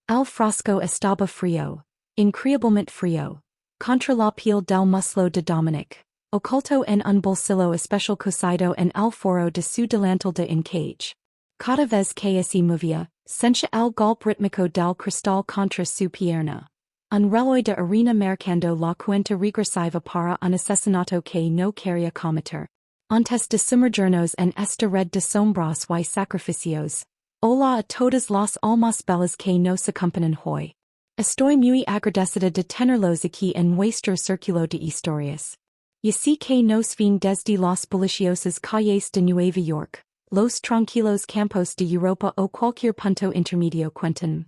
Al frasco estaba frío. Increíblemente frío. Contra la piel del muslo de Dominic. Oculto en un bolsillo especial cosido en el foro de su delantal de encage. Cada vez que se movía, sentía el golpe rítmico del cristal contra su pierna. Un reloj de arena marcando la cuenta regresiva para un asesinato que no quería cometer. Antes de sumergirnos en esta red de sombras y sacrificios. Hola a todas las almas bellas que nos acompañan hoy. Estoy muy agradecida de tenerlos aquí en nuestro círculo de historias. Y así que nos ven desde las deliciosas calles de Nueva York, los tranquilos campos de Europa o cualquier punto intermedio cuentan.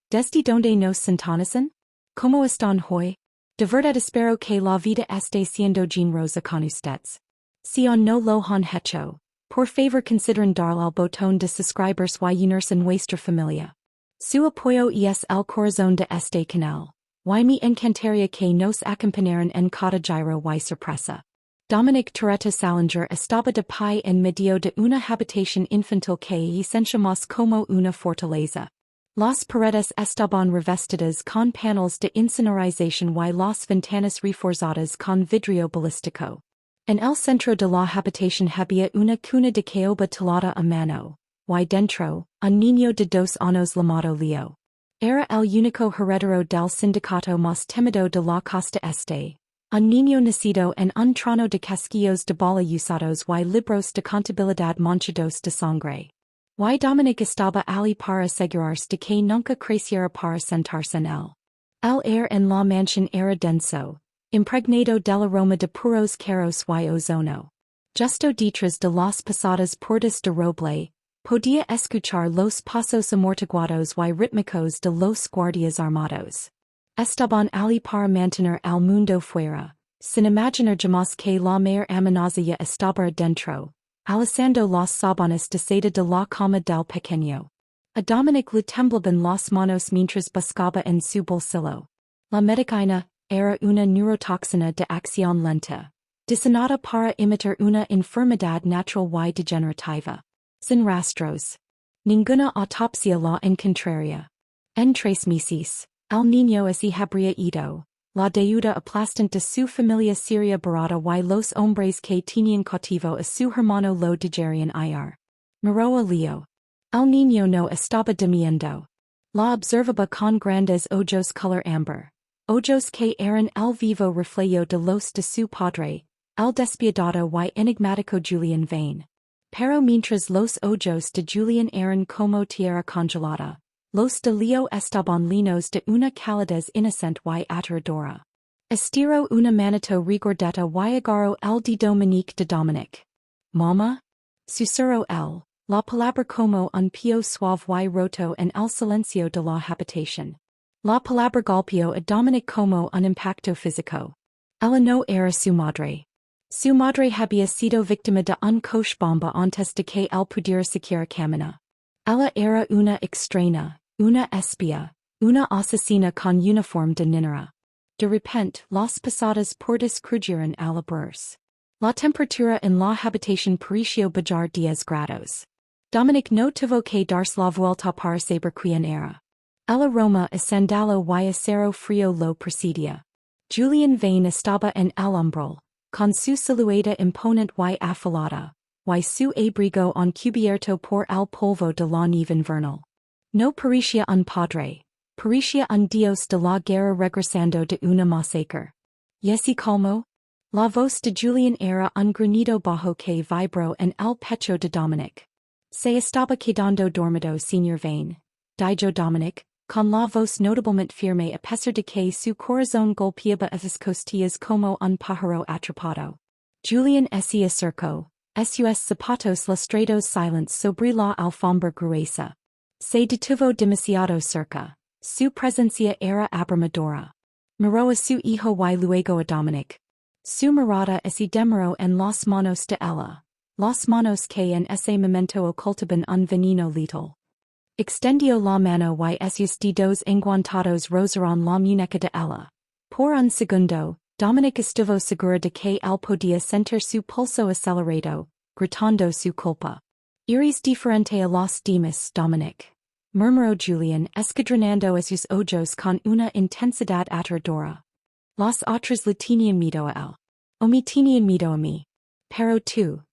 ¿Desde donde nos sintonizan? ¿Cómo están hoy? De verdad espero que la vida esté siendo generosa con ustedes. Si aún no lo han hecho, por favor consideren darle al botón de suscribirse y unirse en nuestra familia. Su apoyo es el corazón de este canal. Y me encantaría que nos acompañaran en cada giro y sorpresa. Dominic Toretto Salinger estaba de pie en medio de una habitación infantil que sentíamos como una fortaleza. Las paredes estaban revestidas con paneles de insonorización y las ventanas reforzadas con vidrio balístico. En el centro de la habitación había una cuna de caoba talada a mano, y dentro, un niño de 2 años llamado Leo. Era el único heredero del sindicato más temido de la costa este. Un niño nacido en un trono de casquillos de bala usados y libros de contabilidad manchados de sangre. Y Dominic estaba allí para asegurarse de que nunca creciera para sentarse en él. El aire en la mansión era denso, impregnado del aroma de puros caros y ozono. Justo detrás de las pesadas puertas de roble, podía escuchar los pasos amortiguados y rítmicos de los guardias armados. Estaban allí para mantener el mundo fuera, sin imaginar jamás que la mayor amenaza ya estaba dentro, alzando las sábanas de seda de la cama del pequeño. A Dominic le temblaban las manos mientras buscaba en su bolsillo. La medicina era una neurotoxina de acción lenta, diseñada para imitar una enfermedad natural y degenerativa. Sin rastros. Ninguna autopsia la encontraría. En 3 meses, el niño así habría ido. La deuda aplastante de su familia sería barata y los hombres que tenían cautivo a su hermano lo dejarían ir. Miró a Leo. El niño no estaba durmiendo. La observaba con grandes ojos color amber. Ojos que eran el vivo reflejo de los de su padre, el despiadado y enigmático Julian Vane. Pero mientras los ojos de Julian eran como tierra congelada, los de Leo estaban llenos de una calidez inocente y aterradora. Estiró una manito regordeta y agarró el de Dominique de Dominic. Mama? Susurró él, la palabra como un pío suave y roto en el silencio de la habitación. La palabra golpeó a Dominic como un impacto físico. Ella no era su madre. Su madre había sido víctima de un coche bomba antes de que él pudiera siquiera caminar. Ella era una extraña, una espía, una asesina con uniforme de niñera. De repente, las pesadas puertas crujeron al abrirse. La temperatura en la habitación pareció bajar 10 grados. Dominic no tuvo que darse la vuelta para saber quién era. El aroma a sandalo y acero frío lo precedía. Julian Vane estaba en el umbral, con su silueta imponente y afilada, y su abrigo encubierto por el polvo de la nieve invernal. No parecía un padre, parecía un dios de la guerra regresando de una masacre. ¿Y así calmo? La voz de Julian era un granido bajo que vibró en el pecho de Dominic. Se estaba quedando dormido, señor Vane, dijo Dominic, con la voz notablemente firme a pesar de que su corazón golpeaba a sus costillas como un pájaro atrapado. Julian se acercó, sus zapatos lustrados silentes sobre la alfombra gruesa. Se detuvo demasiado cerca. Su presencia era abrumadora. Miró a su hijo y luego a Dominic. Su mirada se demoró en las manos de ella, las manos que en ese momento ocultaban un veneno letal. Extendió la mano y sus dedos enguantados rozaron la muñeca de ella. Por un segundo, Dominic estuvo seguro de que él podía sentir su pulso acelerado, gritando su culpa. Eres diferente a los demás, Dominic. Murmuró Julián, escadronando esos ojos con una intensidad aterradora. Los otros le tenían miedo a él. O me tenían miedo a mí. Pero tú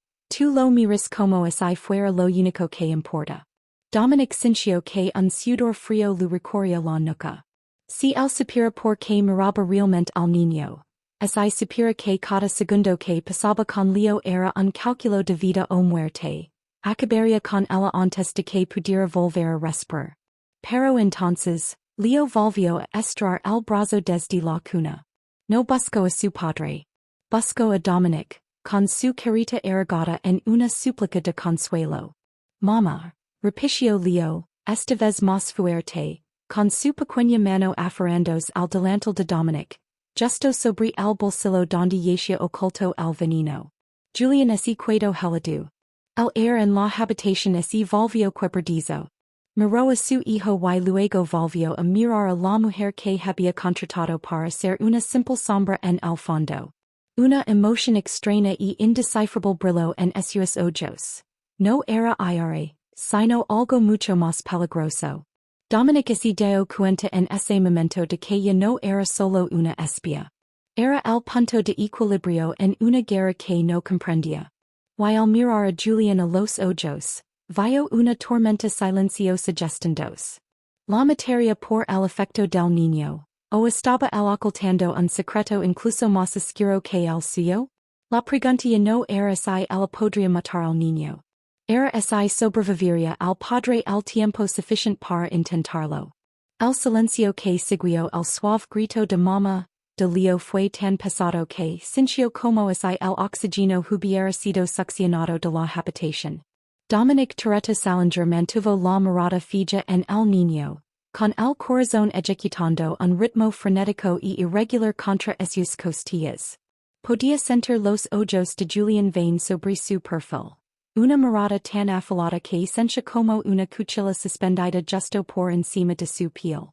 lo miras como si fuera lo único que importa. Dominic sintió que un sudor frío le recorría la nuca. Si él supiera por qué miraba realmente al niño. Si supiera que cada segundo que pasaba con Leo era un cálculo de vida o muerte. Acabaría con ella antes de que pudiera volver a respirar. Pero entonces, Leo volvió a estirar el brazo desde la cuna. No buscó a su padre. Buscó a Dominic, con su carita arrugada en una súplica de consuelo. Mamá, repitió Leo, esta vez más fuerte, con su pequeña mano aferrándose al delantal de Dominic, justo sobre el bolsillo donde yacía oculto el veneno. Julián así quedó helado. El aire en la habitación así volvió quebradizo. Miró a su hijo y luego volvió a mirar a la mujer que había contratado para ser una simple sombra en el fondo. Una emoción extraña y indescifrable brilló en esos ojos. No era aire, sino algo mucho más peligroso. Dominic se dio cuenta en ese momento de que ya no era solo una espía. Era el punto de equilibrio en una guerra que no comprendía. Y al mirar a Julián a los ojos, vio una tormenta silenciosa gestándose. La materia por el efecto del niño, o estaba él ocultando un secreto incluso más oscuro que el suyo? La pregunta ya no era si él podría matar al niño. Era si sobreviviría al padre el tiempo suficiente para intentarlo. El silencio que siguió el suave grito de mamá, de Leo fue tan pesado que sintió como si el oxígeno hubiera sido succionado de la habitación. Dominic Toretto Salinger mantuvo la mirada fija en el niño, con el corazón ejecutando un ritmo frenético y irregular contra sus costillas. Podía sentir los ojos de Julián Vane sobre su perfil. Una mirada tan afilada que sentía como una cuchilla suspendida justo por encima de su piel.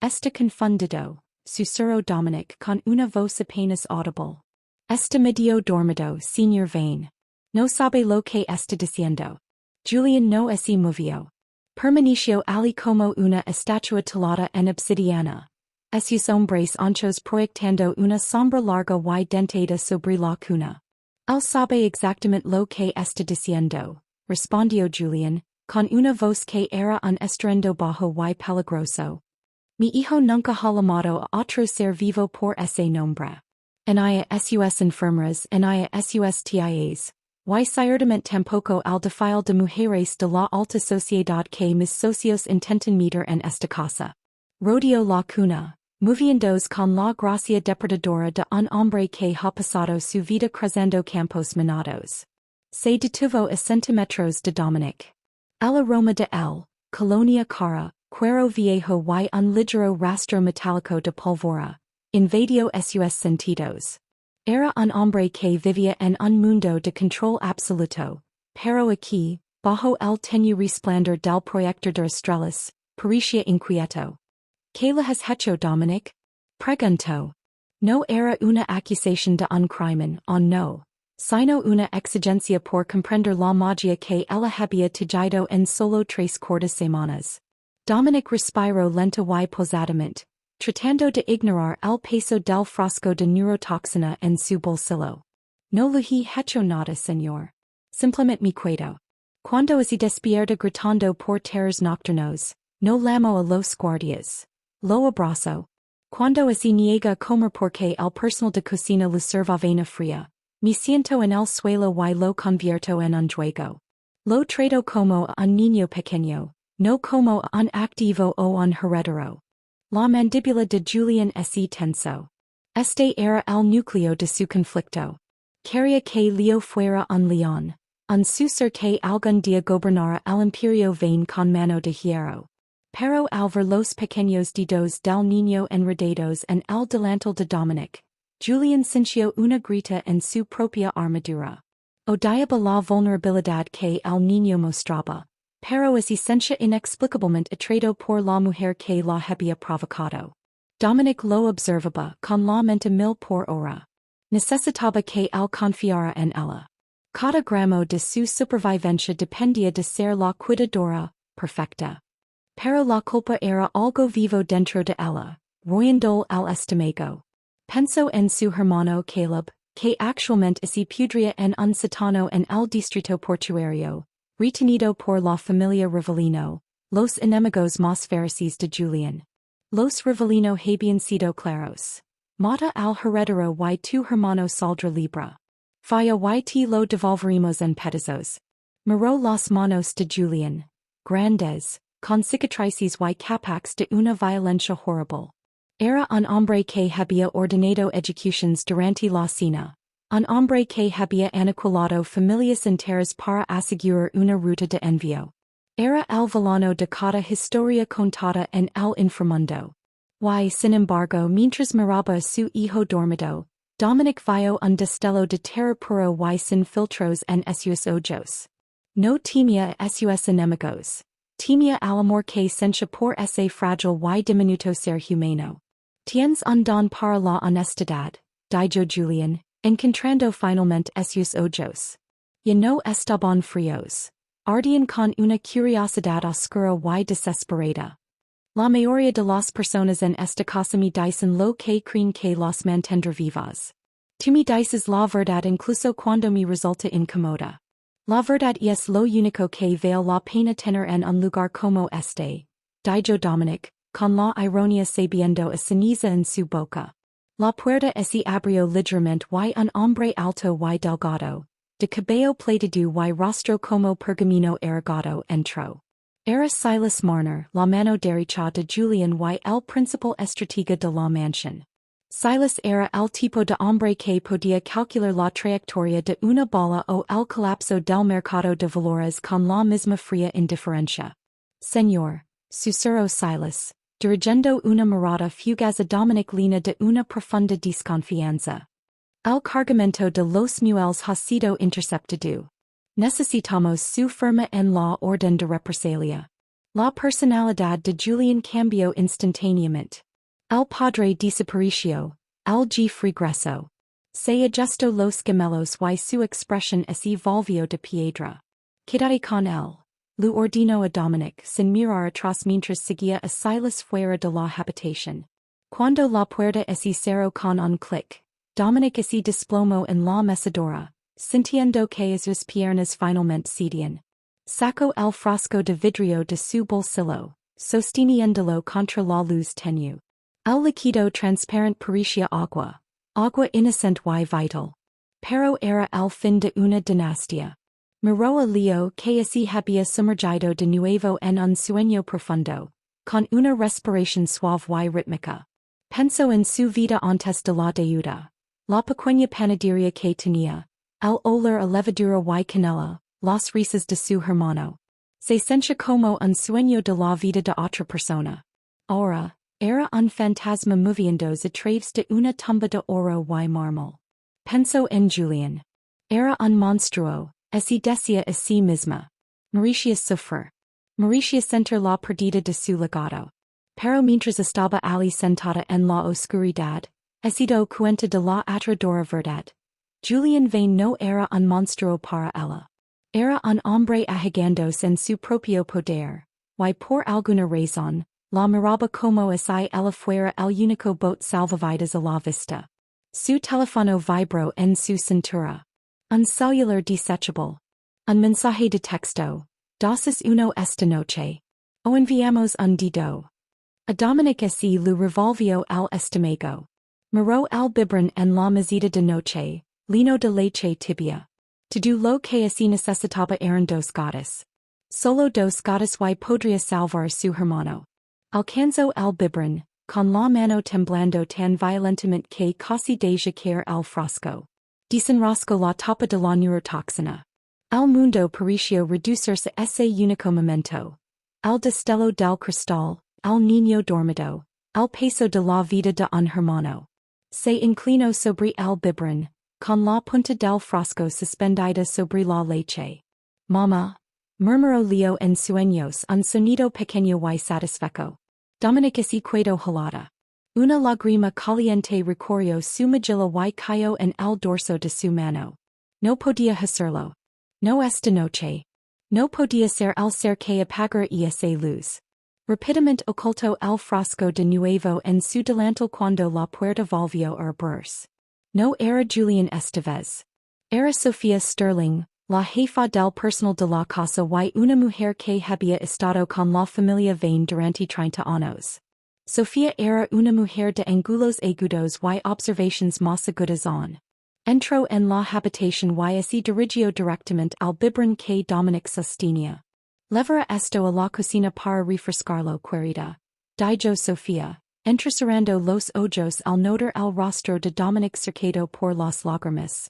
Está confundido, susurró Dominic con una voz apenas audible. Está medio dormido, señor Vane. No sabe lo que está diciendo. Julián no se movió. Permaneció allí como una estatua talada en obsidiana. Sus hombres anchos proyectando una sombra larga y dentada sobre la cuna. Él sabe exactamente lo que está diciendo, respondió Julián, con una voz que era un estruendo bajo y peligroso. Mi hijo nunca ha llamado a otro ser vivo por ese nombre. Ni a sus enfermeras ni a sus tias. Y ciertamente tampoco al defile de mujeres de la alta sociedad que mis socios intentan meter en esta casa. Rodeó la cuna, moviéndose con la gracia depredadora de un hombre que ha pasado su vida cruzando campos minados. Se detuvo a centímetros de Dominic. El aroma de él, colonia cara, cuero viejo y un ligero rastro metálico de pólvora, invadió sus sentidos. Era un hombre que vivía en un mundo de control absoluto, pero aquí, bajo el tenue resplandor del proyector de estrellas, parecía inquieto. ¿Qué le has hecho, Dominic? Preguntó. No era una acusación de un crimen, no, sino una exigencia por comprender la magia que ella había tejido en solo 3 cortas semanas. Dominic respiró lento y pausadamente, tratando de ignorar el peso del frasco de neurotoxina en su bolsillo. No le he hecho nada, señor. Simplemente me quedo. Cuando se despierta gritando por terrores nocturnos, no llamo a los guardias. Lo abrazo. Cuando se niega a comer porque el personal de cocina le serve avena fría, me siento en el suelo y lo convierto en un juego. Lo trato como a un niño pequeño, no como a un activo o un heredero. La mandíbula de Julián se tensó. Este era el núcleo de su conflicto. Quería que Leo fuera un león, un sucesor que algún día gobernara el imperio Vane con mano de hierro. Pero al ver los pequeños dedos del niño enredados en el delantal de Dominic, Julián sintió una grita en su propia armadura. Odiaba la vulnerabilidad que el niño mostraba, pero se sentía inexplicablemente atraído por la mujer que la había provocado. Dominic lo observaba con la mente mil por hora. Necesitaba que él confiara en ella. Cada gramo de su supervivencia dependía de ser la cuidadora perfecta. Pero la culpa era algo vivo dentro de ella, royendo al estómago. Pensó en su hermano Caleb, que actualmente se pudría en un sótano en el distrito portuario, retenido por la familia Rivellino, los enemigos más feroces de Julián. Los Rivellino habían sido claros. Mata al heredero y tu hermano saldrá libre. Falla y te lo devolveremos en pedazos. Miró las manos de Julián, grandes, con cicatrices y capaces de una violencia horrible. Era un hombre que había ordenado ejecuciones durante la cena. Un hombre que había aniquilado familias enteras para asegurar una ruta de envío. Era el villano de cada historia contada en el inframundo. Y sin embargo, mientras miraba a su hijo dormido, Dominic vio un destello de terror puro y sin filtros en sus ojos. No temía a sus enemigos. Temía al amor que sentia por ese frágil y diminuto ser humano. Tienes un don para la honestidad, dijo Julián, encontrando finalmente sus ojos. Ya no estaban fríos. Ardían con una curiosidad oscura y desesperada. La mayoría de las personas en esta casa me dicen lo que creen que los mantendrá vivas. Tú me dices la verdad incluso cuando me resulta incómoda. La verdad es lo único que vale la pena tener en un lugar como este, dijo Dominic, con la ironía sabiendo a ceniza en su boca. La puerta se abrió ligeramente y un hombre alto y delgado, de cabello plateado y rostro como pergamino arrugado entró. Era Silas Marner, la mano derecha de Julián y el principal estratega de la mansión. Silas era el tipo de hombre que podía calcular la trayectoria de una bala o el colapso del mercado de valores con la misma fría indiferencia. Señor, susurró Silas, dirigiendo una mirada fugaz a Dominic llena de una profunda desconfianza. El cargamento de los muebles ha sido interceptado. Necesitamos su firma en la orden de represalia. La personalidad de Julián cambió instantáneamente. El padre desapareció, el Jefe regresó. Se ajustó los gemelos y su expresión se volvió de piedra. Quédate con él, lo ordenó a Dominic sin mirar atrás mientras seguía a Silas fuera de la habitación. Cuando la puerta se cerró con un clic, Dominic se desplomó en la mecedora, sintiendo que sus piernas finalmente cedían. Sacó el frasco de vidrio de su bolsillo, sosteniéndolo contra la luz tenue. El líquido transparente parecía agua, agua inocente y vital. Pero era el fin de una dinastía. Miró a Leo que se había sumergido de nuevo en un sueño profundo, con una respiración suave y rítmica. Pensó en su vida antes de la deuda, la pequeña panadería que tenía, el olor a levadura y canela, las risas de su hermano. Se sentía como un sueño de la vida de otra persona. Ahora, era un fantasma moviéndose a través de una tumba de oro y mármol. Pensó en Julián. Era un monstruo, así decía a sí misma. Merecía sufrir. Merecía sentir la pérdida de su legado. Pero mientras estaba allí sentada en la oscuridad, se dio cuenta de la aterradora verdad. Julián Vane no era un monstruo para ella. Era un hombre ahigándose en su propio poder, y por alguna razón, la miraba como si ella fuera el único bote salvavidas a la vista. Su teléfono vibró en su cintura. Un celular desechable. Un mensaje de texto. Dosis uno esta noche. O enviamos un dedo. A Dominic se lo revolvió el estómago. Miró el biberón en la mesita de noche, lino de leche tibia. Todo lo que se necesitaba eran dos gotas. Solo dos gotas y podría salvar su hermano. Alcanzó el biberón, con la mano temblando tan violentamente que casi deja caer el frasco. Desenroscó la tapa de la neurotoxina. El mundo pareció reducirse a ese único momento. El destello del cristal, el niño dormido, el peso de la vida de un hermano. Se inclinó sobre el biberón, con la punta del frasco suspendida sobre la leche. Mamá, murmuró Leo en sueños un sonido pequeño y satisfecho. Dominic se quedó helada. Una lágrima caliente recorrió su mejilla y cayó en el dorso de su mano. No podía hacerlo. No esta noche. No podía ser el ser que apagara esa luz. Rapidamente oculto el frasco de nuevo en su delantal cuando la puerta volvió a abrirse. No era Julian Estevez. Era Sofía Sterling, la jefa del personal de la casa y una mujer que había estado con la familia Vane durante 30 años. Sofía era una mujer de angulos agudos y observations más agudas on. Entró en la habitación y así dirigió directamente al biberón que Dominic sostenía. Levera esto a la cocina para refrescarlo querida. Dijo Sofía, entrecerrando los ojos al notar el rostro de Dominic cercado por las lágrimas.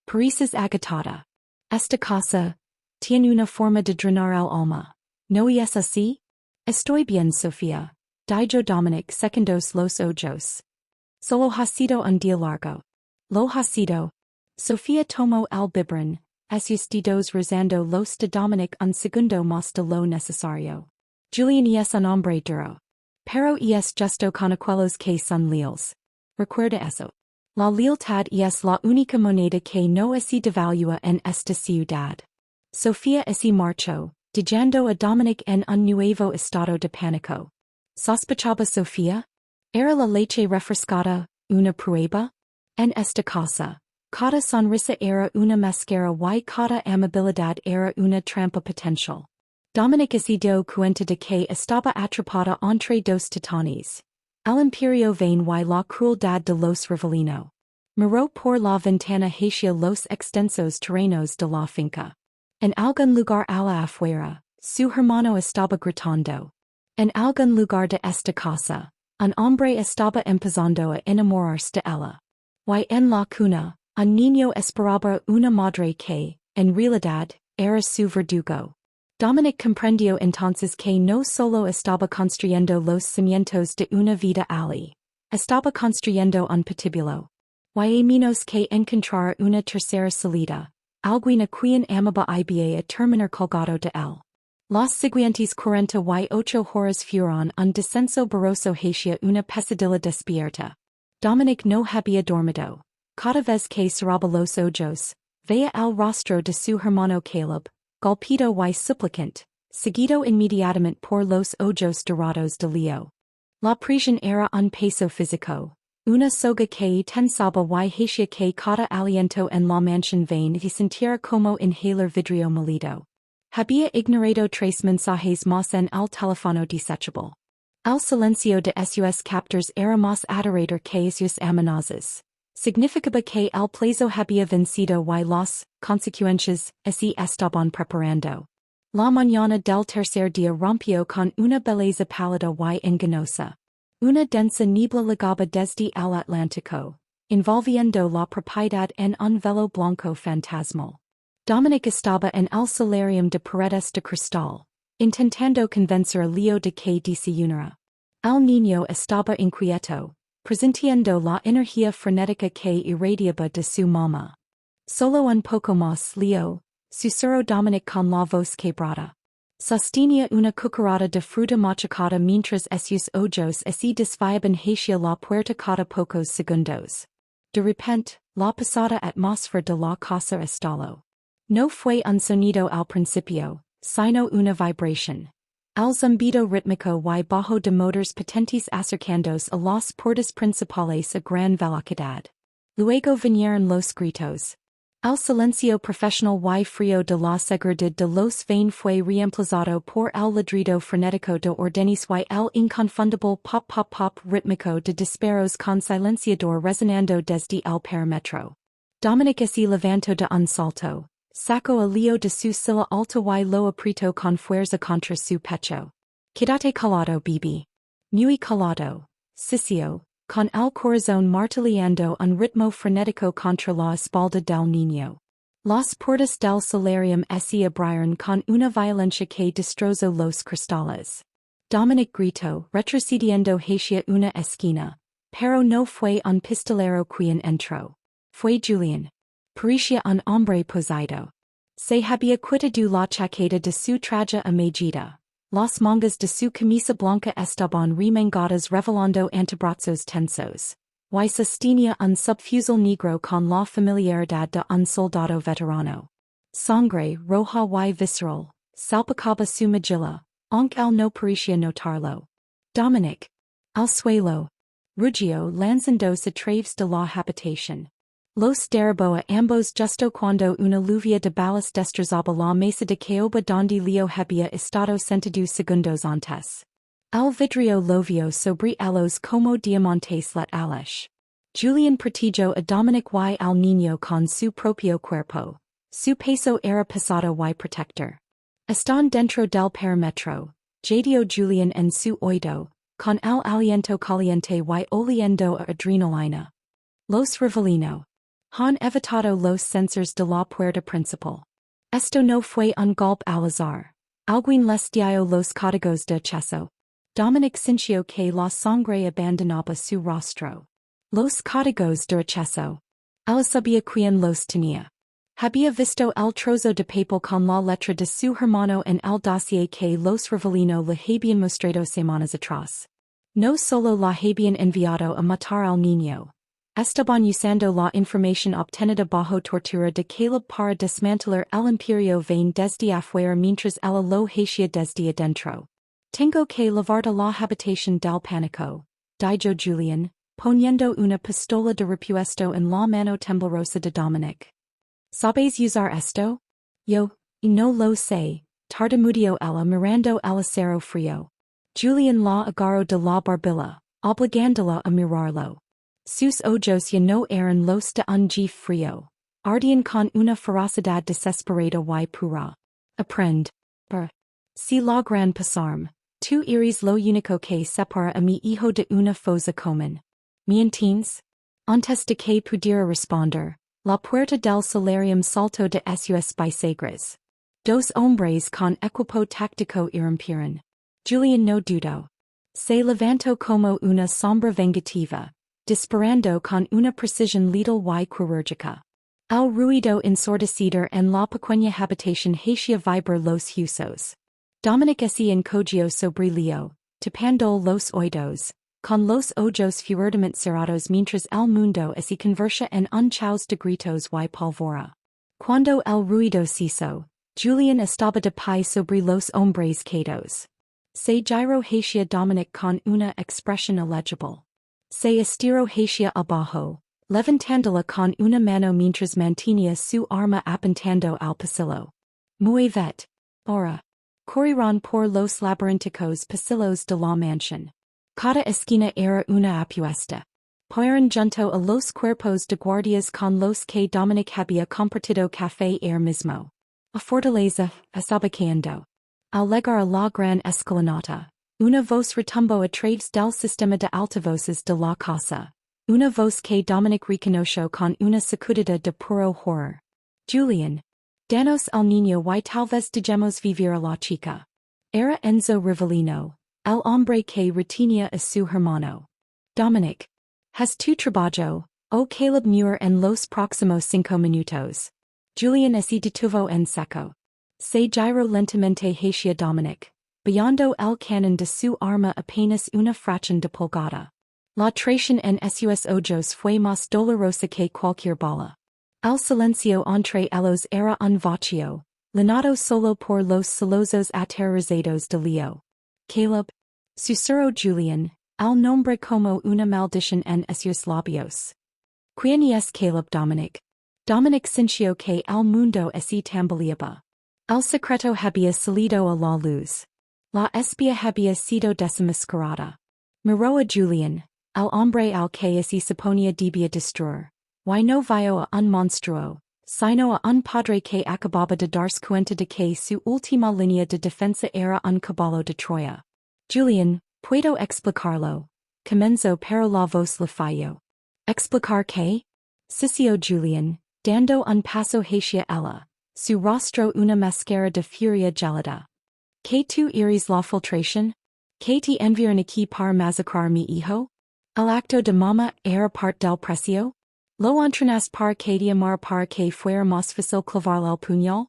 Pareces agitada. Esta casa tiene una forma de drenar el alma. ¿No es así? Estoy bien, Sofía, dijo Dominic secándose los ojos. Solo ha sido un día largo. Lo ha sido. Sofía tomó el biberón, asustidos rozando los de Dominic un segundo más de lo necesario. Julian es un hombre duro. Pero es justo con aquellos que son leales. Recuerda eso. La lealtad es la única moneda que no se devalúa en esta ciudad. Sofía así marchó, dejando a Dominic en un nuevo estado de pánico. ¿Sospechaba Sofía? ¿Era la leche refrescada una prueba? En esta casa, cada sonrisa era una máscara y cada amabilidad era una trampa potencial. Dominic se dio cuenta de que estaba atrapada entre dos titanes. El imperio Vane y la crueldad de los Rivellino. Miró por la ventana hacia los extensos terrenos de la finca. En algún lugar a la afuera, su hermano estaba gritando. En algún lugar de esta casa, un hombre estaba empezando a enamorarse de ella. Y en la cuna, un niño esperaba una madre que, en realidad, era su verdugo. Dominic comprendió entonces que no solo estaba construyendo los cimientos de una vida ali, estaba construyendo un patíbulo. Y menos que encontrar una tercera salida, alguna quien amaba iba a terminar colgado de él. Las siguientes 48 horas fueron un descenso borroso hacia una pesadilla despierta. Dominic no había dormido. Cada vez que cerraba los ojos, veía el rostro de su hermano Caleb, golpeado y suplicante, seguido inmediatamente por los ojos dorados de Leo. La prisión era un peso físico, una soga que tensaba y hacía que cada aliento en la mansión Vane se sintiera como inhalar vidrio molido. Había ignorado 3 mensajes más en el teléfono desechable. El silencio de sus captors era más aterrador que sus amenazas. Significaba que el plazo había vencido y las consecuencias se estaban preparando. La mañana del tercer día rompió con una belleza pálida y engañosa. Una densa niebla llegaba desde el Atlántico, envolviendo la propiedad en un velo blanco fantasmal. Dominic estaba en el solarium de paredes de cristal, intentando convencer a Leo de que desayunara. El niño estaba inquieto, presintiendo la energía frenética que irradiaba de su mamá. Solo un poco más, Leo, susurró Dominic con la voz quebrada. Sostenía una cucharada de fruta machacada mientras sus ojos se desviaban hacia la puerta cada pocos segundos. De repente, la pesada atmósfera de la casa estalló. No fue un sonido al principio, sino una vibración. El zumbido rítmico y bajo de motores potentes acercándose a las puertas principales a gran velocidad. Luego vinieron los gritos. El silencio profesional y frío de la seguridad de los Vane fue reemplazado por el ladrido frenético de órdenes y el inconfundible pop pop pop rítmico de disparos con silenciador resonando desde el perímetro. Dominic se levantó de un salto. Sacó a Leo de su silla alta y lo apretó con fuerza contra su pecho. Quédate calado, Bibi. Muy calado. Sicio, con el corazón martilleando un ritmo frenético contra la espalda del niño. Las puertas del solarium se abrieron con una violencia que destrozó los cristales. Dominic gritó, retrocediendo hacia una esquina. Pero no fue un pistolero quien entró. Fue Julian. Parecía un hombre poseído. Se había quitado la chaqueta de su traje a medida. Las mangas de su camisa blanca estaban remangadas revelando antebrazos tensos. Y sostenía un subfusil negro con la familiaridad de un soldado veterano. Sangre roja y visceral salpicaba su mejilla, Aunque al no parecía notarlo. Dominic. Al suelo. Ruggio lanzando a través de la habitación. Los derribó a ambos justo cuando una lluvia de balas destrozaba la mesa de caoba donde Leo había estado sentado segundos antes. Al vidrio lo vio sobre ellos como diamantes let alish. Julian protegió a Dominic y al niño con su propio cuerpo. Su peso era pesado y protector. Están dentro del perímetro. Jadio Julian en su oído, con el aliento caliente y oliendo a adrenalina. Los revelino. Han evitado los sensores de la puerta principal. Esto no fue un golpe al azar. Alguien les dio los códigos de acceso. Dominic sintió que la sangre abandonaba su rostro. Los códigos de acceso. Él sabía quién los tenía. Había visto el trozo de papel con la letra de su hermano en el dossier que los revelino le habían mostrado semanas atrás. No solo la habían enviado a matar al niño. Estaban usando la información obtenida bajo tortura de Caleb para desmantelar el imperio vain desde afuera mientras ella lo hacía desde adentro. Tengo que lavar de la habitación del pánico, dijo Julian, poniendo una pistola de repuesto en la mano temblorosa de Dominic. ¿Sabes usar esto? Yo, no lo sé, tartamudeó ella mirando el acero frío. Julian la agarró de la barbilla, obligándola a mirarlo. Sus ojos ya no eran los de un Jefe frío. Ardían con una ferocidad desesperada y pura. Aprend. Si logran pasarme. Tú eres lo único que separa a mi hijo de una fosa común. ¿Mientras? Antes de que pudiera responder, la puerta del solarium saltó de sus bisagras. Dos hombres con equipo táctico irrumpieron. Julian no dudó. Se levantó como una sombra vengativa, disparando con una precisión letal y quirúrgica. El ruido ensordecido en la pequeña habitación hacía vibrar los huesos. Dominic se encogió sobre Leo, tapando los oídos, con los ojos fuertemente cerrados mientras el mundo se convertía en un caos de gritos y pólvora. Cuando el ruido cesó, Julian estaba de pie sobre los hombres caídos. Se giró hacia Dominic con una expresión illegible. Se estiró hacia abajo, levantándola con una mano mientras mantenía su arma apuntando al pasillo. Muy vet. Ahora. Corrieron por los laberínticos pasillos de la mansión. Cada esquina era una apuesta. Fueron junto a los cuerpos de guardias con los que Dominic había compartido café mismo. A fortaleza, estaba cayendo. Al llegar a la gran escalinata, una voz retumbó a través del sistema de altavoces de la casa. Una voz que Dominic reconoció con una sacudida de puro horror. Julian. Danos al niño y tal vez dejemos vivir a la chica. Era Enzo Rivellino, el hombre que retenía a su hermano. Dominic. Has tu trabajo, o Caleb Muir en los próximos 5 minutos. Julian se detuvo en seco. Se giró lentamente hacia Dominic, viendo el cañón de su arma apenas una fracción de pulgada. La traición en sus ojos fue más dolorosa que cualquier bala. El silencio entre ellos era un vacío, llenado solo por los sollozos aterrorizados de Leo. Caleb. Susurró Julian, el nombre como una maldición en sus labios. ¿Quién es Caleb Dominic? Dominic sintió que el mundo se tambaleaba. El secreto había salido a la luz. La espía había sido desenmascarada. Miró a Julian, el hombre al que se suponía debía destruir. Y no vio a un monstruo, sino a un padre que acababa de darse cuenta de que su última línea de defensa era un caballo de Troya. Julian, puedo explicarlo. Comenzó pero la voz le falló. ¿Explicar qué? Sisió Julian, dando un paso hacia ella, su rostro una máscara de furia gelada. ¿Qué tú eres la filtración? ¿Qué te enviaron aquí para masacrar mi hijo? ¿El acto de mamá era parte del precio? ¿Lo entrenaste para que te amara para que fuera más fácil clavarle el puñal?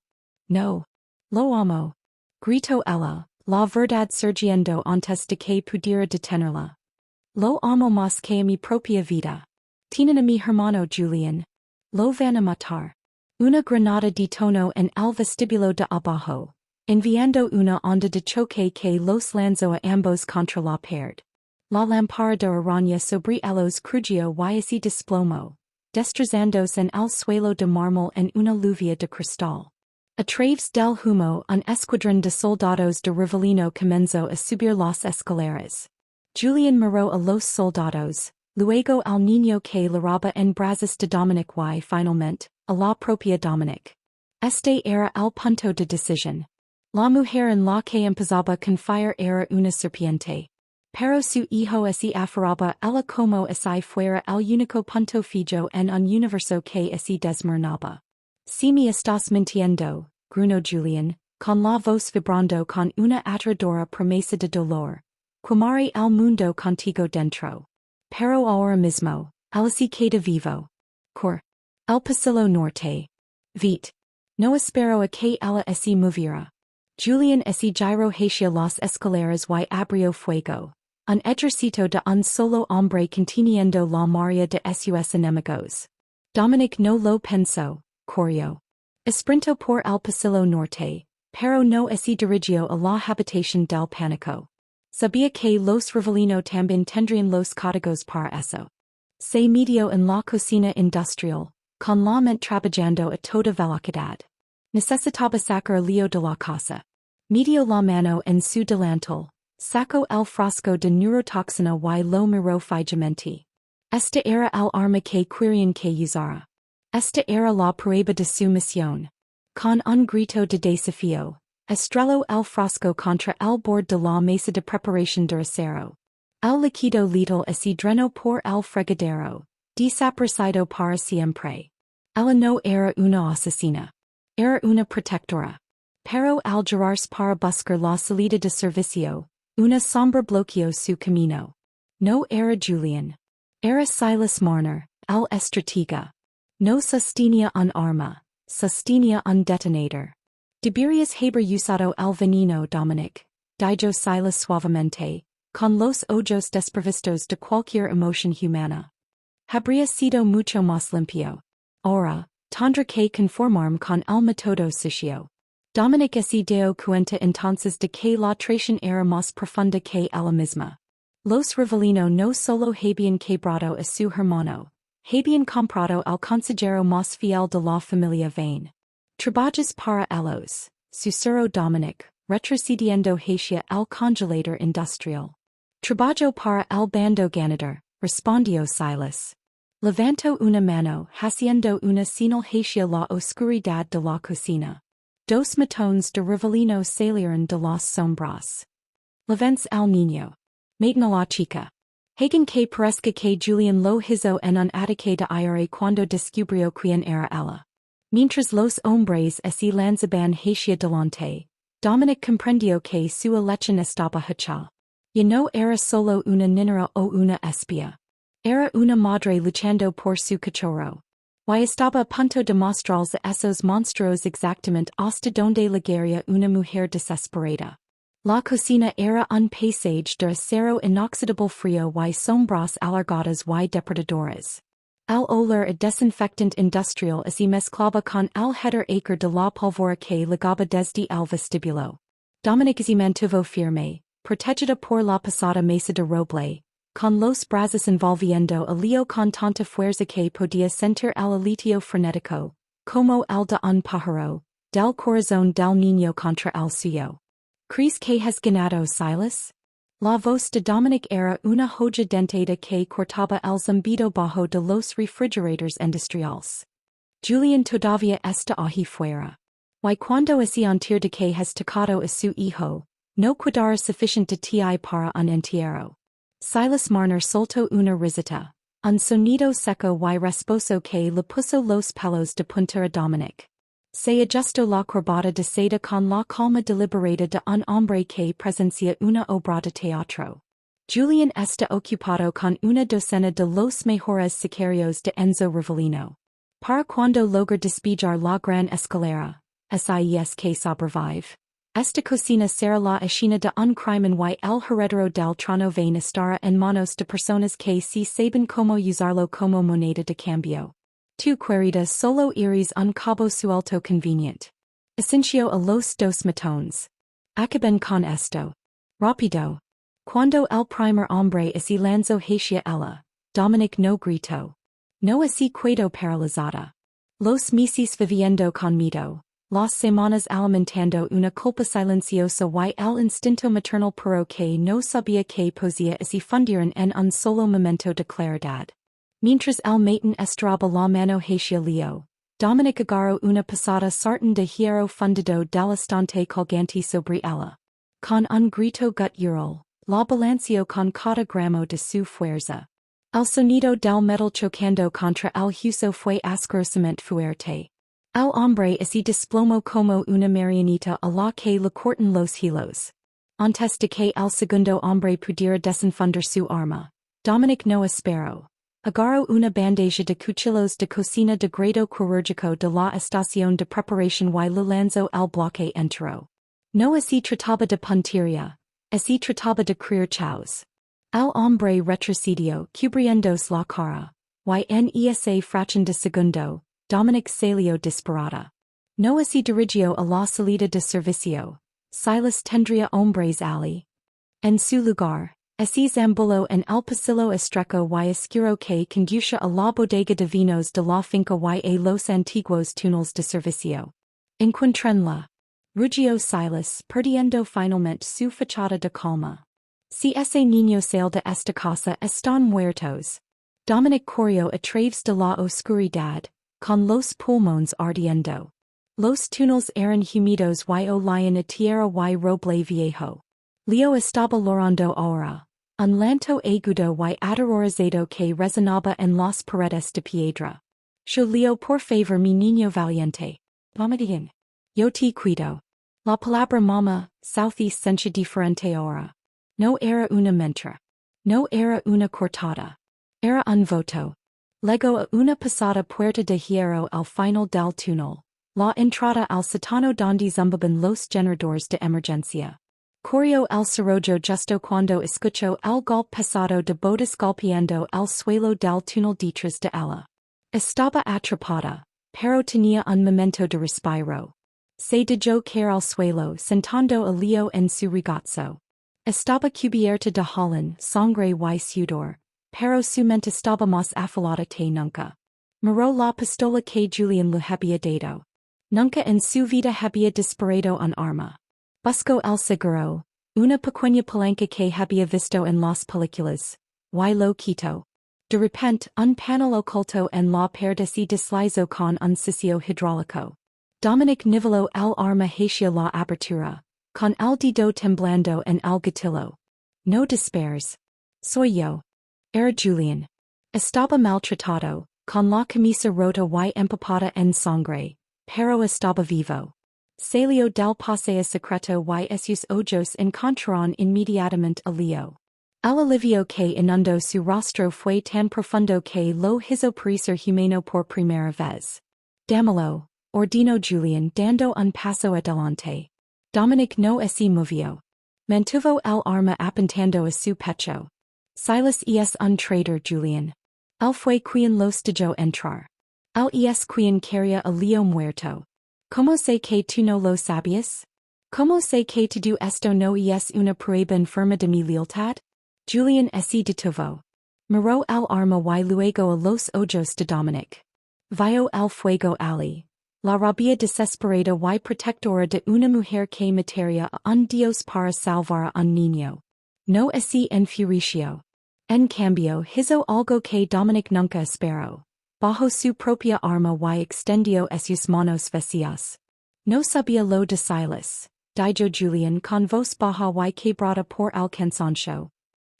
No. Lo amo. Gritó ella, la verdad surgiendo antes de que pudiera detenerla. Lo amo más que a mi propia vida. Tienen a mi hermano Julian. Lo van a matar. Una granada detonó en el vestíbulo de abajo, Enviando una onda de choque que los lanzo a ambos contra la pared. La lámpara de araña sobre ellos crujio y así desplomo, destrozandos en el suelo de mármol en una lluvia de cristal. A través del humo un escuadrón de soldados de Rivellino comenzó a subir las escaleras. Julian miró a los soldados, luego al niño que lloraba en brazos de Dominic y finalmente, a la propia Dominic. Este era el punto de decisión. La mujer en la que empezaba confiar era una serpiente. Pero su hijo así aferraba ella como si fuera el único punto fijo en un universo que así desmoronaba. Si me estás mintiendo, gruñó Julian, con la voz vibrando con una aterradora promesa de dolor. Quemaré el mundo contigo dentro. Pero ahora mismo, él así queda vivo. Cor. El pasillo norte. Vite. No espero a que ella así moviera. Julian así giro hacia las escaleras y abrió fuego. Un ejército de un solo hombre conteniendo la mayoría de sus enemigos. Dominic no lo pensó, corrió. Sprintó por el pasillo norte, pero no así dirigió a la habitación del pánico. Sabía que los Rivellino también tendrían los códigos para eso. Se metió en la cocina industrial, con la mente trabajando a toda velocidad. Necesitaba sacar el lío de la casa. Metió la mano en su delantal, sacó el frasco de neurotoxina y lo miró fijamente. Esta era el arma que querían que usara. Esta era la prueba de su misión. Con un grito de desafío, estrelló el frasco contra el borde de la mesa de preparación de acero. El líquido letal así drenó por el fregadero, desaparecido para siempre. Ella no era una asesina. Era una protectora. Pero al girarse para buscar la salida de servicio, una sombra bloqueó su camino. No era Julian. Era Silas Marner, el estratega. No sostenía un arma, sostenía un detonator. Deberías haber usado el veneno, Dominic, dijo Silas suavemente, con los ojos desprovistos de cualquier emoción humana. Habría sido mucho más limpio. Ahora, tendré que conformarme con el método sucio. Dominic se dio cuenta entonces de que la traición era más profunda que ella misma. Los Rivellino no solo habían quebrado a su hermano, habían comprado al consejero más fiel de la familia Vane. Trabajas para ellos, susurró Dominic, retrocediendo hacia el congelador industrial. Trabajo para el bando ganador, respondió Silas. Levantó una mano haciendo una señal hacia la oscuridad de la cocina. Dos matones de Rivellino salieron de las sombras. Levants al niño. Maten a la chica. Hagan que parezca que Julian lo hizo en un ataque de ira cuando descubrió quién era ella. Mientras los hombres así lanzaban hacia delante, Dominic comprendió que su elección estaba hecha. Ya no era solo una niñera o una espía. Era una madre luchando por su cachorro. Y estaba a punto de mostrarles a esos monstruos exactamente hasta donde llegaría una mujer desesperada. La cocina era un paisage de acero inoxidable frío y sombras alargadas y depredadoras. El olor a desinfectant industrial así mezclaba con el hedor acre de la pólvora que llegaba desde el vestíbulo. Dominic se mantuvo firme, protegida por la pesada mesa de roble, con los brazos envolviendo el lío con tanta fuerza que podía sentir el alitio frenético, como el de un pájaro, del corazón del niño contra el suyo. ¿Crees que has ganado, Silas? La voz de Dominic era una joya dentada que cortaba el zumbido bajo de los refrigeradores industriales. Julian todavía está ahí fuera. Y cuando ese antir de que has tocado a su hijo, no quedará suficiente ti para un entierro. Silas Marner soltó una risita, un sonido seco y rasposo que le puso los pelos de punta a Dominic. Se ajustó la corbata de seda con la calma deliberada de un hombre que presencia una obra de teatro. Julian está ocupado con una docena de los mejores sicarios de Enzo Rivellino. Para cuando logra despejar la gran escalera, SIS que sobrevive. Esta cocina será la escena de un crimen y el heredero del trono Vane estará en manos de personas que sí saben cómo usarlo como moneda de cambio. Tu querida solo eres un cabo suelto convenient. Ascencio a los dos matones. Acaben con esto. Rápido. Cuando el primer hombre así lanzó hacia ella, Dominic no gritó. No así quedó paralizada. Los meses viviendo con miedo. Las semanas alimentando una culpa silenciosa y el instinto maternal pero que no sabía que podía así fundir en un solo momento de claridad. Mientras el maten estraba la mano hacia Leo, Dominic agarró una pasada sartén de hierro fundido del estante colgante sobre ella. Con un grito guttural, la balanceó con cada gramo de su fuerza. El sonido del metal chocando contra el hueso fue asquerosamente fuerte. El hombre así desplomó como una marioneta a la que le cortan los hilos. Antes de que el segundo hombre pudiera desenfundar su arma, Dominic no esperó. Agarró una bandeja de cuchillos de cocina de grado quirúrgico de la estación de preparación y le lanzó el bloque entero. No así trataba de puntería, así trataba de criar chaos. El hombre retrocedió cubriéndose la cara, y en esa fracción de segundo, Dominic salió disparada. No así dirigió a la salida de servicio. Silas tendría hombres allí. En su lugar, así zambuló en el pasillo estrecho y oscuro que conducía a la bodega de vinos de la finca y a los antiguos túneles de servicio. Encuentrenla. Rugió Silas, perdiendo finalmente su fachada de calma. Si ese niño sale de esta casa están muertos. Dominic corrió a través de la oscuridad, con los pulmones ardiendo. Los túneles eran humidos y olían a tierra y roble viejo. Leo estaba llorando ahora, un llanto agudo y aterrorizado que resonaba en las paredes de piedra. Yo Leo por favor mi niño valiente. Vomiting. Yo te cuido. La palabra mama, southeast sencha diferente ahora. No era una mentira. No era una cortada. Era un voto. Luego a una pasada puerta de hierro al final del túnel. La entrada al sótano donde zumbaban los generadores de emergencia. Corrió el cerrojo justo cuando escuchó el golpe pesado de botas golpeando el suelo del túnel detrás de ella. Estaba atrapada, pero tenía un momento de respiro. Se dejó caer al suelo sentando a Leo en su regazo. Estaba cubierta de holland, sangre y sudor, pero su mente estaba más afilada que nunca. Miró la pistola que Julián le había dado. Nunca en su vida había disparado un arma. Buscó el seguro, una pequeña palanca que había visto en las películas, y lo quitó. De repente, un panel oculto en la pared se deslizó con un sisio hidráulico. Dominic niveló el arma hacia la abertura, con el dedo temblando en el gatillo. No despaires. Soy yo. Era Julián. Estaba maltratado, con la camisa rota y empapada en sangre, pero estaba vivo. Salió del paseo secreto y sus ojos encontraron inmediatamente a Leo. El alivio que inundó su rostro fue tan profundo que lo hizo parecer humano por primera vez. Dámelo, ordenó Julián dando un paso adelante. Dominic no se movió. Mantuvo el arma apuntando a su pecho. Silas es un traitor, Julián. Él fue quien los dejó entrar. Él es quien quería a Leo muerto. ¿Cómo sé que tú no lo sabías? ¿Cómo sé que todo esto no es una prueba enferma de mi lealtad? Julián se detuvo. Miró el arma y luego a los ojos de Dominic. Vio el fuego allí. La rabia desesperada y protectora de una mujer que mataría a un dios para salvar a un niño. No se enfureció. En cambio hizo algo que Dominic nunca esperó. Bajo su propia arma y extendió sus manos vacías. No sabía lo de Silas, dijo Julián con voz baja y quebrada por el cansancio.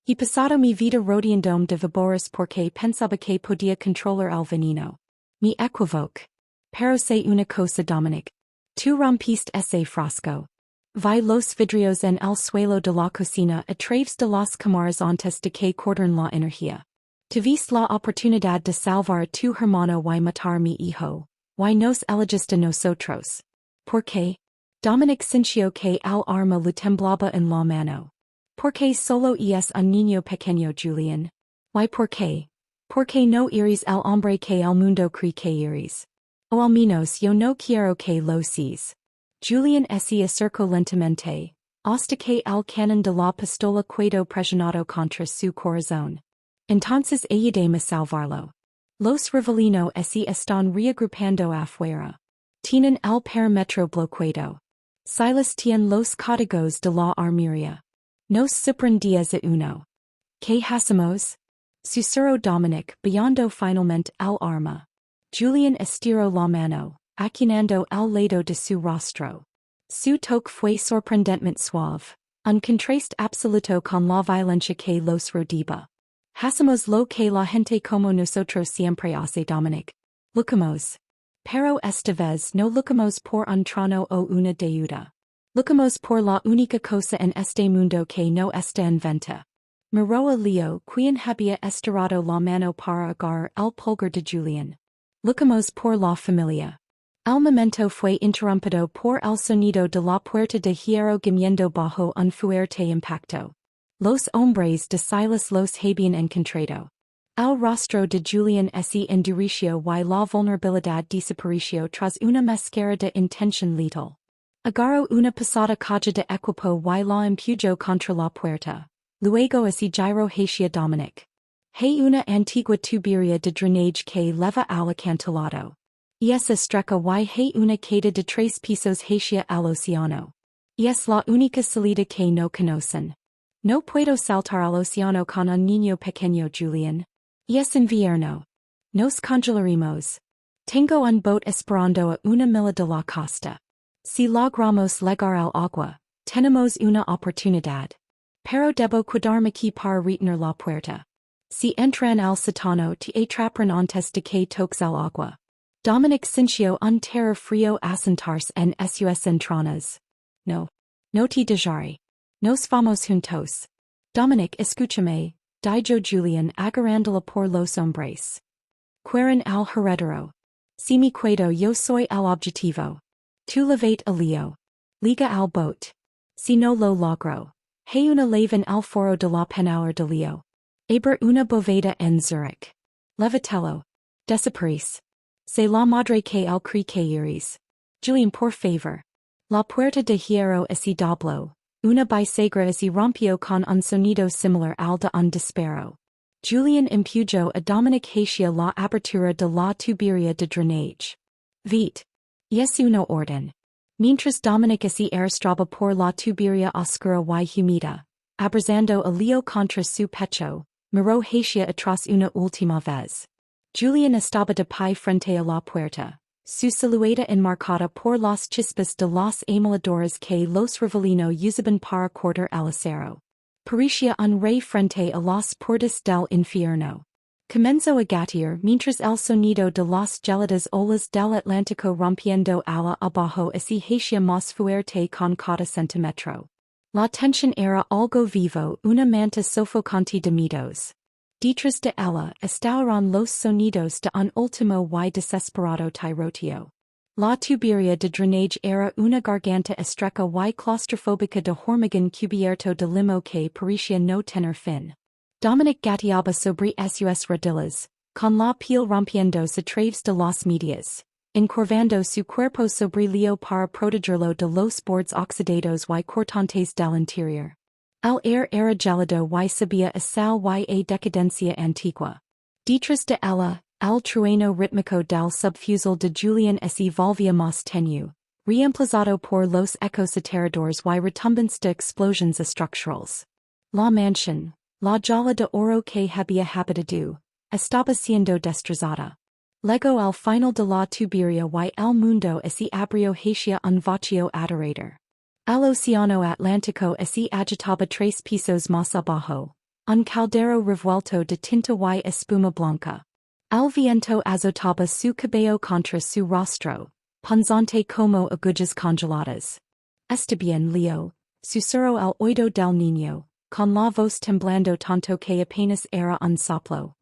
He pasado mi vida rodeando de vapores porque pensaba que podía controlar el veneno. Me equivoqué. Pero sé una cosa, Dominic. Tú rompiste ese frasco. Vi los vidrios en el suelo de la cocina a través de las cámaras antes de que cortaran la energía. Tuviste la oportunidad de salvar a tu hermano y matar a mi hijo. Y nos elegiste a nosotros. ¿Por qué? Dominic sintió que el arma le temblaba en la mano. Porque solo es un niño pequeño, Julián. ¿Y por qué? Porque no eres el hombre que el mundo cree que eres. O al menos yo no quiero que lo seas. Julian esse acerco lentamente, hasta que al canon de la pistola quedo presionado contra su corazón. Entonces ayúdame a salvarlo. Los rivalino esse están reagrupando afuera. Tienen el perímetro bloqueado. Silas tiene los códigos de la armería. Nos supran 10 a 1. ¿Qué hacemos? Susurró Dominic, bajando finalmente el arma. Julian estiró la mano, acunando el lado de su rostro. Su toque fue sorprendentemente suave, un contraste absoluto con la violencia que los rodeaba. Hacemos lo que la gente como nosotros siempre hace, Dominic. Lucamos. Pero esta vez no lucamos por un trono o una deuda. Lucamos por la única cosa en este mundo que no está en venta. Miró a Leo, quien había estirado la mano para agarrar el pulgar de Julian. Lucamos por la familia. El momento fue interrumpido por el sonido de la puerta de hierro gimiendo bajo un fuerte impacto. Los hombres de Silas los habían encontrado. El rostro de Julian se endureció y la vulnerabilidad desapareció tras una máscara de intención letal. Agarró una pesada caja de equipo y la empujó contra la puerta. Luego se giró hacia Dominic. Hay una antigua tubería de drenaje que leva al acantilado. Esa estrecha y hay una queda de 3 pisos hacia el océano. Es la única salida que no conocen. No puedo saltar al océano con un niño pequeño, Julian. Es invierno. Nos congelaremos. Tengo un bote esperando a una milla de la costa. Si logramos llegar al agua, tenemos una oportunidad. Pero debo cuidarme aquí para retener la puerta. Si entran al sótano te atraparán antes de que toques el agua. Dominic sintió un terror frío asentarse en sus entrañas. No. No te dejaré. Nos vamos juntos. Dominic, escúchame, dijo Julian agarrándola por los hombres. Quieren al heredero. Si me quedo yo soy el objetivo. Tu levate a Leo. Liga al bote. Si no lo logro. Hay una lave en el foro de la penauer de Leo. Aber una boveda en Zurich. Levatello. Desaparece. C'est la madre que el cree que iris. Julian, por favor. La puerta de hierro se dobló. Una bisagra se rompió con un sonido similar al de un disparo. Julian empujó a Dominic hacia la abertura de la tubería de drenaje. Vite. Es una orden. Mientras Dominic se arrastraba por la tubería oscura y humida, abrazando a Leo contra su pecho, miró hacia atrás una última vez. Julian estaba de pie frente a la puerta, su silueta enmarcada por las chispas de las ametralladoras que los rivalino usaban para cortar el acero. Parecía un rey frente a las puertas del infierno. Comenzó a gatear mientras el sonido de las gélidas olas del Atlántico rompiendo ala abajo se hacía más fuerte con cada centímetro. La tensión era algo vivo, una manta sofocante de miedos. Detrás de ella estaban los sonidos de un último y desesperado tiroteo. La tubería de drenaje era una garganta estrecha y claustrofóbica de hormigón cubierto de limo que parecía no tener fin. Dominic gateaba sobre sus rodillas, con la piel rompiéndose a través de las medias, encorvando su cuerpo sobre Leo para protegerlo de los bordes oxidados y cortantes del interior. El aire era gélido y sabía a sal y a decadencia antigua. Detrás de ella, el trueno rítmico del subfusil de Julian se volvía más tenue, reemplazado por los ecos aterradores y retumbantes de explosiones estructurales. La mansión, la jaula de oro que había habitado, estaba siendo destrozada. Luego al final de la tubería y el mundo se abrió hacia un vacío aterrador. El océano Atlántico se agitaba 3 pisos más abajo, un caldero revuelto de tinta y espuma blanca. El viento azotaba su cabello contra su rostro, punzante como agujas congeladas. Está bien, Leo, susurró el oído del niño, con la voz temblando tanto que apenas era un soplo.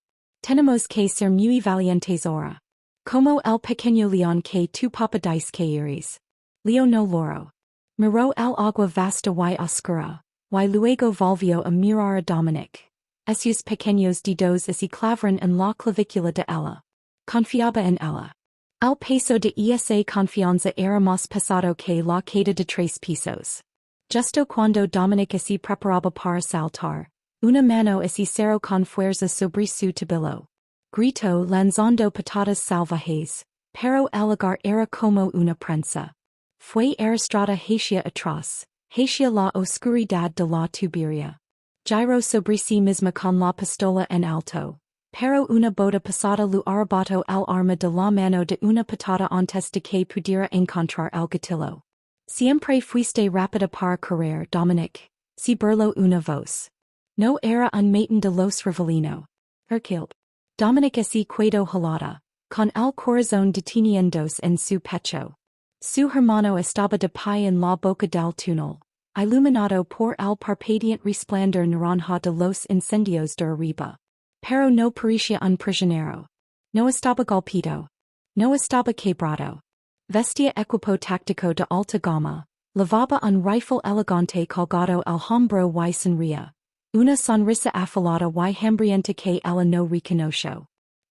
Tenemos que ser muy valientes ahora. Como el pequeño león que tu papa dice que eres. Leo no loro. Miró el agua vasta y oscura, y luego volvió a mirar a Dominic. Sus pequeños dedos se clavaron en la clavícula de ella. Confiaba en ella. Al peso de esa confianza era más pesado que la queda de 3 pesos. Justo cuando Dominic se preparaba para saltar, una mano se cerró con fuerza sobre su tobillo. Gritó lanzando patadas salvajes, pero el lugar era como una prensa. Fue arrastrada hacia atrás, hacia la oscuridad de la tubería. Giró sobre sí misma con la pistola en alto, pero una bota pasada lo arrebató el arma de la mano de una patada antes de que pudiera encontrar el gatillo. Siempre fuiste rápida para correr, Dominic, se burló una voz. No era un matin de los Rivellino. Herkilp. Dominic se quedó helada, con el corazón deteniéndose en su pecho. Su hermano estaba de pie en la boca del túnel, iluminado por el parpadeante resplandor naranja de los incendios de arriba. Pero no parecía un prisionero. No estaba golpeado. No estaba quebrado. Vestía equipo táctico de alta gama, llevaba un rifle elegante colgado al hombro y sonría. Una sonrisa afilada y hambrienta que ella no reconoció.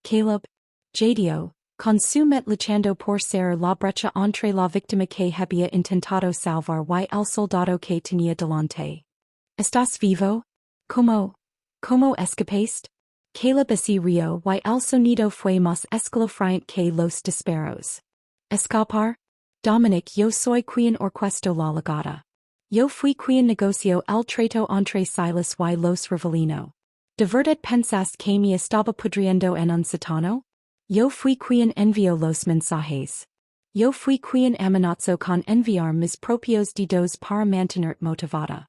Caleb, jadeó, con su mente luchando por cerrar la brecha entre la víctima que había intentado salvar y el soldado que tenía delante. ¿Estás vivo? ¿Cómo escapaste? Caleb se rió y el sonido fue más escalofriante que los disparos. ¿Escapar? Dominic, yo soy quien orquestó la legata. Yo fui quien negoció el trato entre Silas y los Rivellino. ¿De verdad pensás que me estaba pudriendo en un sótano? Yo fui quien envió los mensajes. Yo fui quien amenazó con enviar mis propios dedos para mantenerte motivada.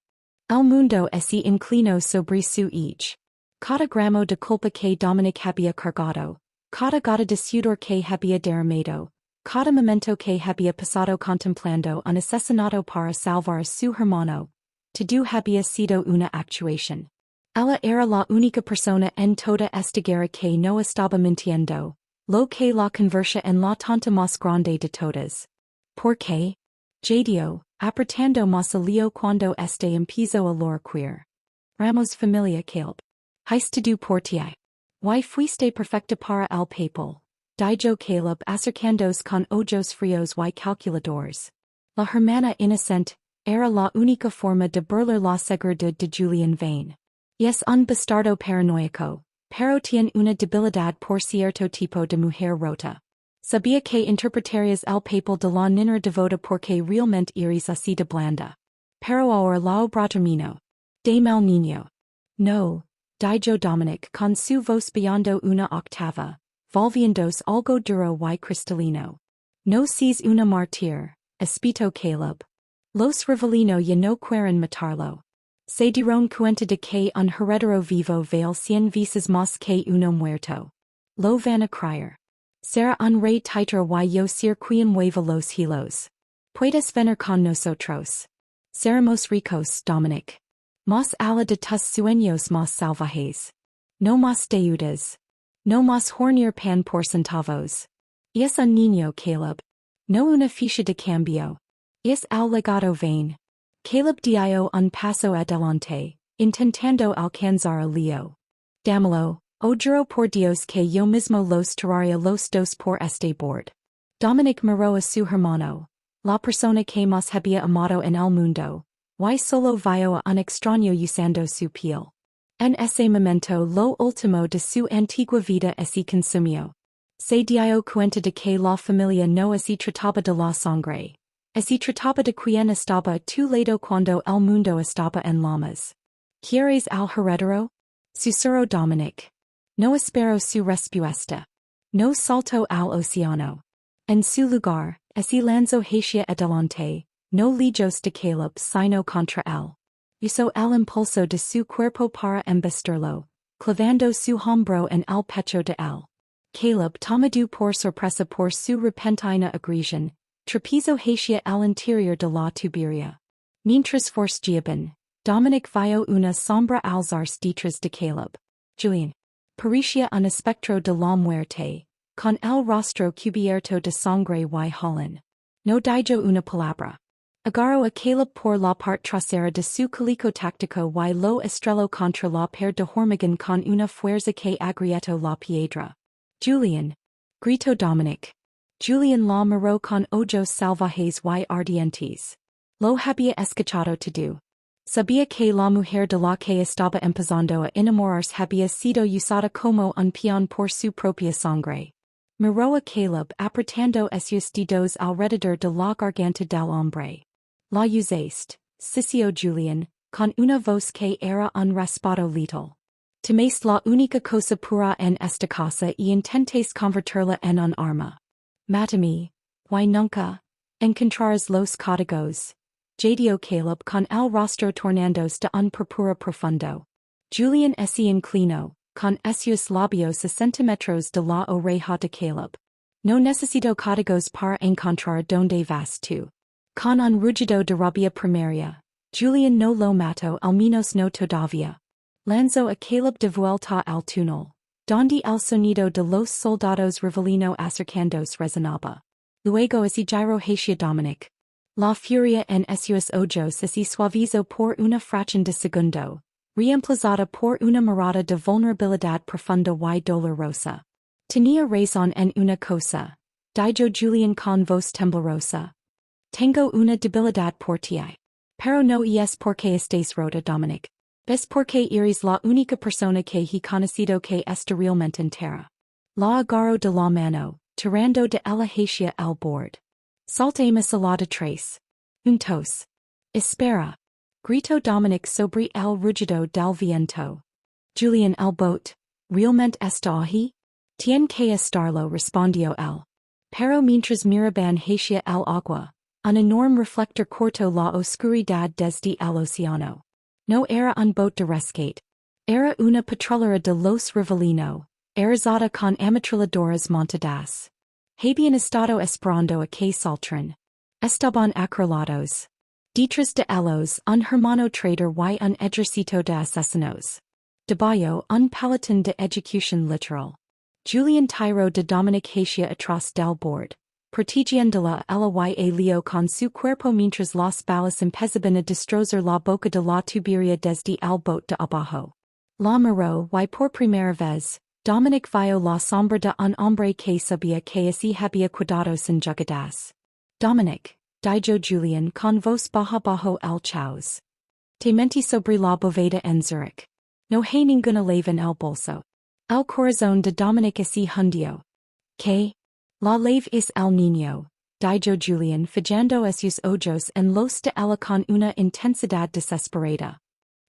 El mundo se inclinó sobre su eje. Cada gramo de culpa que Dominic había cargado, cada gota de sudor que había derramado, cada momento que había pasado contemplando un asesinato para salvar a su hermano, todo había sido una actuación. Ella era la única persona en toda esta guerra que no estaba mintiendo, lo que la convertía en la tonta más grande de todas. ¿Por qué? Jadeó, apretando más el lío cuando empezó a lorquir. Ramos familia Caleb. Heiste du por ti. Y fuiste perfecta para el papel. Dijo Caleb acercándose con ojos fríos y calculadores. La hermana inocente era la única forma de burlar la seguridad de Julian Vane. Es un bastardo paranoico, pero tiene una debilidad por cierto tipo de mujer rota. Sabía que interpretarías el papel de la niñera devota porque realmente eres así de blanda. Pero ahora la obra terminó. De mal niño. No, dijo Dominic con su voz bajando una octava, volviéndose algo duro y cristalino. No seas una mártir, espitó Caleb. Los Rivellino ya no quieren matarlo. Se dieron cuenta de que un heredero vivo vale 100 veces más que uno muerto. Lo van a creer. Será un rey titer y yo ser quien mueva los hilos. Puedes venir con nosotros. Seremos ricos, Dominic. Más ala de tus sueños más salvajes. No más deudas. No más hornear pan por centavos. Es un niño, Caleb. No una ficha de cambio. Es el legado Vane. Caleb dio un paso adelante, intentando alcanzar el lío. Dámelo, oh juro por Dios que yo mismo los tiraría los dos por este board. Dominic miró a su hermano, la persona que más había amado en el mundo, y solo vio a un extraño usando su piel. En ese momento lo último de su antigua vida se consumió. Se dio cuenta de que la familia no se trataba de la sangre. Se trataba de quien estaba a tu lado cuando el mundo estaba en llamas. ¿Quieres al heredero? Susurró Dominic. No esperó su respuesta. No saltó al océano. En su lugar, se lanzó hacia adelante, no lejos de Caleb sino contra él. Usó el impulso de su cuerpo para embestirlo, clavando su hombro en el pecho de él. Caleb, tomado por sorpresa por su repentina agresión, trapezó hacia el interior de la tubería. Mientras forcejaban, Dominic vio una sombra alzarse detrás de Caleb. Julian. Parecía un espectro de la muerte, con el rostro cubierto de sangre y holland. No dijo una palabra. Agarró a Caleb por la parte trasera de su calico táctico y lo estrelló contra la pared de hormigón con una fuerza que agrietó la piedra. Julian. Gritó Dominic. Julian la miró con ojos salvajes y ardientes. Lo había escuchado todo. Sabía que la mujer de la que estaba empezando a enamorarse había sido usada como un peón por su propia sangre. Miró a Caleb apretando esos dedos alrededor de la garganta del hombre. La usaste, sisió Julian, con una voz que era un raspado little. Tomaste la única cosa pura en esta casa y intentes convertirla en un arma. Mátame, y nunca encontrarás los códigos. Jadeó Caleb con el rostro tornándose de un purpura profundo. Julian se inclinó, con esos labios a centímetros de la oreja de Caleb. No necesito códigos para encontrar donde vas tú. Con un rugido de rabia primaria, Julian no lo mató al menos no todavía. Lanzó a Caleb de vuelta al túnel, donde el sonido de los soldados revelino acercándose resonaba. Luego se giró hacia Dominic. La furia en esos ojos se suavizó por una fracción de segundo, reemplazada por una mirada de vulnerabilidad profunda y dolorosa. Tenía razón en una cosa, dijo Julian con voz temblorosa. Tengo una debilidad por ti. Pero no es porque estés rota, Dominic. Es porque eres la única persona que he conocido que está realmente entera. La agarró de la mano, tirando de ella hacia el bord. Saltemos a la detrás. Juntos. Espera. Gritó Dominic sobre el rugido del viento. Julian, el bote. ¿Realmente está ahí? Tien que estarlo, respondió él. Pero mientras miraban hacia el agua, un enorme reflector cortó la oscuridad desde el océano. No era un bote de rescate. Era una petrolera de los Rivellino, erizada con ametralladoras montadas. Habían estado esperando a que saltaran. Estaban acorralados. Detrás de ellos, un hermano trader y un ejército de asesinos. Debajo, un palatón de ejecución literal. Julian tiró de Dominic hacia atrás del bord, protegiéndola ella y Leo con su cuerpo mientras las balas empezaban a destrozar la boca de la tubería desde el bote de abajo. La miró y por primera vez, Dominic vio la sombra de un hombre que sabía que se había cuidado sin jugadas. Dominic, dijo Julian con voz baja bajo el chaos. Te mentí sobre la boveda en Zurich. No hay ninguna lave en el bolso. El corazón de Dominic se hundió. ¿Qué? La lave es el niño, dijo Julian fijando sus ojos en los de ella con una intensidad desesperada.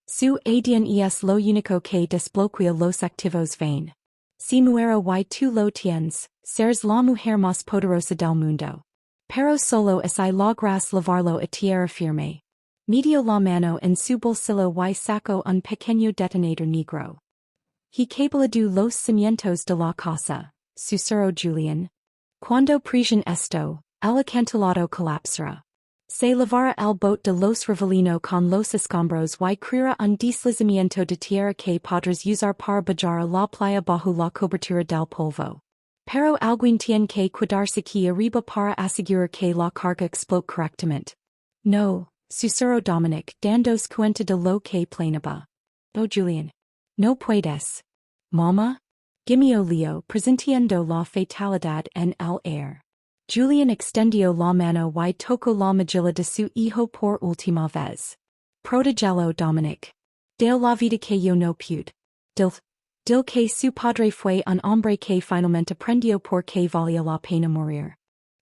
Su ADN es lo único que desbloquea los activos vain. Si muero y tú lo tienes, serás la mujer más poderosa del mundo. Pero solo si logras llevarlo a tierra firme. Metió la mano en su bolsillo y sacó un pequeño detonador negro. He cableado los cimientos de la casa, susurró Julian. Cuando presión esto, el acantilado colapsará. Se levará el bote de los Rivellino con los escombros y creará un deslizamiento de tierra que podrás usar para bajar a la playa bajo la cobertura del polvo. Pero alguien tiene que cuidarse aquí arriba para asegurar que la carga explote correctamente. No, susurró Dominic, dándose cuenta de lo que planeaba. Oh Julian. No puedes. Mama? Gimió Leo, presintiendo la fatalidad en el aire. Julian extendió la mano y tocó la mejilla de su hijo por última vez. Protégelo, Dominic. Dale la vida que yo no pude. Dil que su padre fue un hombre que finalmente aprendió por qué valía la pena morir.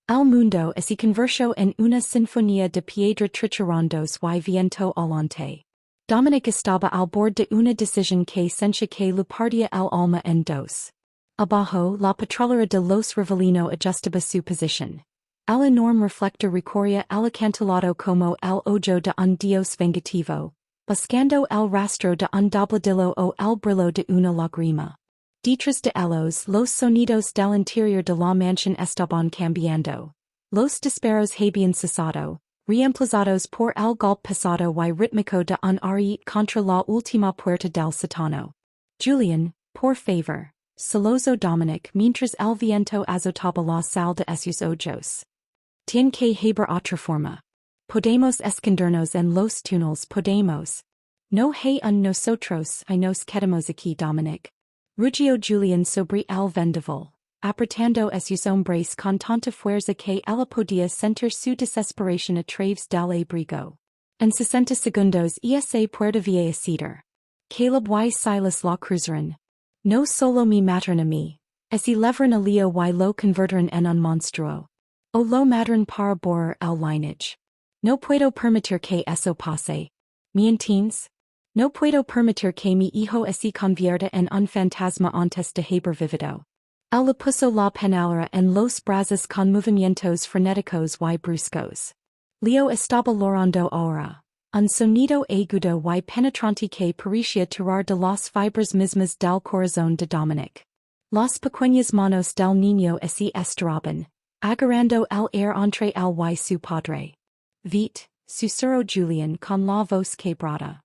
El mundo se convirtió en una sinfonía de piedra triturándos y viento alante. Dominic estaba al borde de una decisión que sentía que le partía el alma en dos. Abajo, la petrolera de los Rivellino ajustaba su posición. El enorme reflector recorría el acantilado como el ojo de un dios vengativo, buscando el rastro de un dobladillo o el brillo de una lágrima. Detrás de ellos, los sonidos del interior de la mansión estaban cambiando. Los disparos habían cesado, reemplazados por el golpe pesado y rítmico de un ariete contra la última puerta del sótano. Julian, por favor, solozó Dominic mientras el viento azotaba la sal de sus ojos. Tiene que haber otra forma. Podemos escondernos en los túneles, podemos. No hay un nosotros y nos quedamos aquí, Dominic. Rugió Julian sobre el vendaval. apretando sus hombres con tanta fuerza que ella podía sentir su desesperación a través del abrigo. En 60 segundos esa puerta vía ceder. Caleb y Silas la cruzaron. No solo me mataron a mí. Si levran a Leo y lo convertiron en un monstruo. O lo mataron para borrar el lineage. No puedo permitir que eso pase. ¿Me No puedo permitir que mi hijo se convierta en un fantasma antes de haber vivido. Él le puso la penalera en los brazos con movimientos frenéticos y bruscos. Leo estaba llorando ahora. Un sonido agudo y penetrante que parecía tirar de las fibras mismas del corazón de Dominic. Las pequeñas manos del niño se estiraban, agarrando el air entre él y su padre. Vite, susurró Julian con la voz quebrada.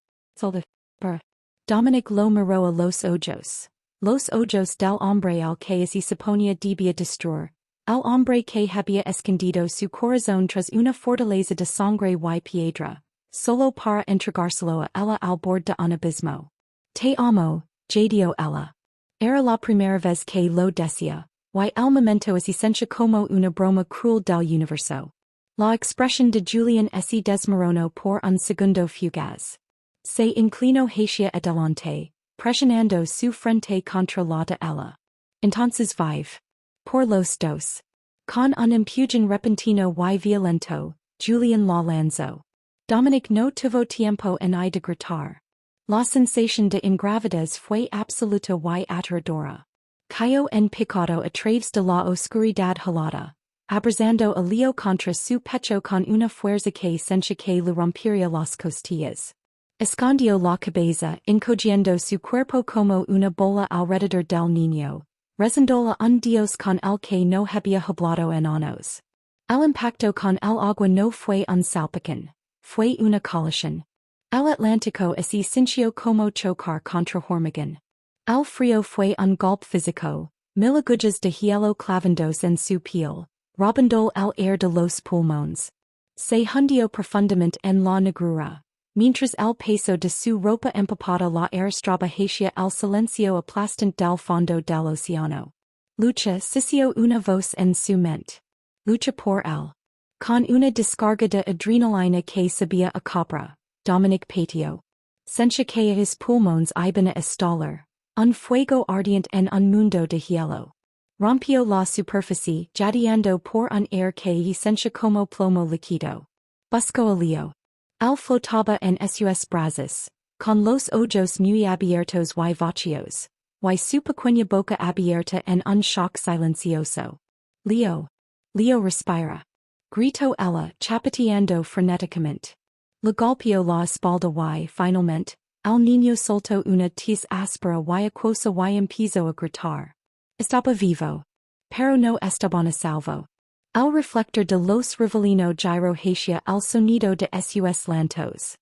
Dominic lo miró a los ojos del hombre al que se suponía debía destruir, el hombre que había escondido su corazón tras una fortaleza de sangre y piedra, solo para entregárselo a ella al borde de un abismo. Te amo, jadeó ella. Era la primera vez que lo decía, y el momento se sentía como una broma cruel del universo. La expresión de Julian se desmoronó por un segundo fugaz. Se inclinó hacia adelante, presionando su frente contra la de ella. Entonces vive. Por los dos. Con un empujón repentino y violento, Julian la lanzó. Dominic no tuvo tiempo en de gritar. La sensación de ingravidez fue absoluta y aterradora. Cayó en picado a través de la oscuridad helada, abrazando a Leo contra su pecho con una fuerza que sentía que le rompería las costillas. Escondió la cabeza, encogiendo su cuerpo como una bola alrededor del niño, rezándola un dios con el que no había hablado en años. El impacto con el agua no fue un salpicón, fue una colisión. El Atlántico se sintió como chocar contra hormigón. El frío fue un golpe físico, mil agujas de hielo clavándose en su piel, robando el aire de los pulmones. Se hundió profundamente en la negrura, mientras el peso de su ropa empapada la arrastraba hacia el silencio aplastante del fondo del océano. Lucha, sisió una voz en su mente. Lucha por él. Con una descarga de adrenalina que sabía a copra. Dominic pateó. Sentía que his pulmones iban a estallar, un fuego ardiente en un mundo de hielo. Rompió la superficie, jadeando por un aire que sentía como plomo líquido. Buscó a Leo. Él flotaba en sus brazos, con los ojos muy abiertos y vacíos, y su pequeña boca abierta en un shock silencioso. Leo. Leo respira. Gritó ella, chapoteando frenéticamente. Le golpeó la espalda y, finalmente, el niño soltó una tis áspera y acuosa y empezó a gritar. Estaba vivo. Pero no estaban a salvo. El reflector de los rivalino giró hacia el sonido de sus lantos.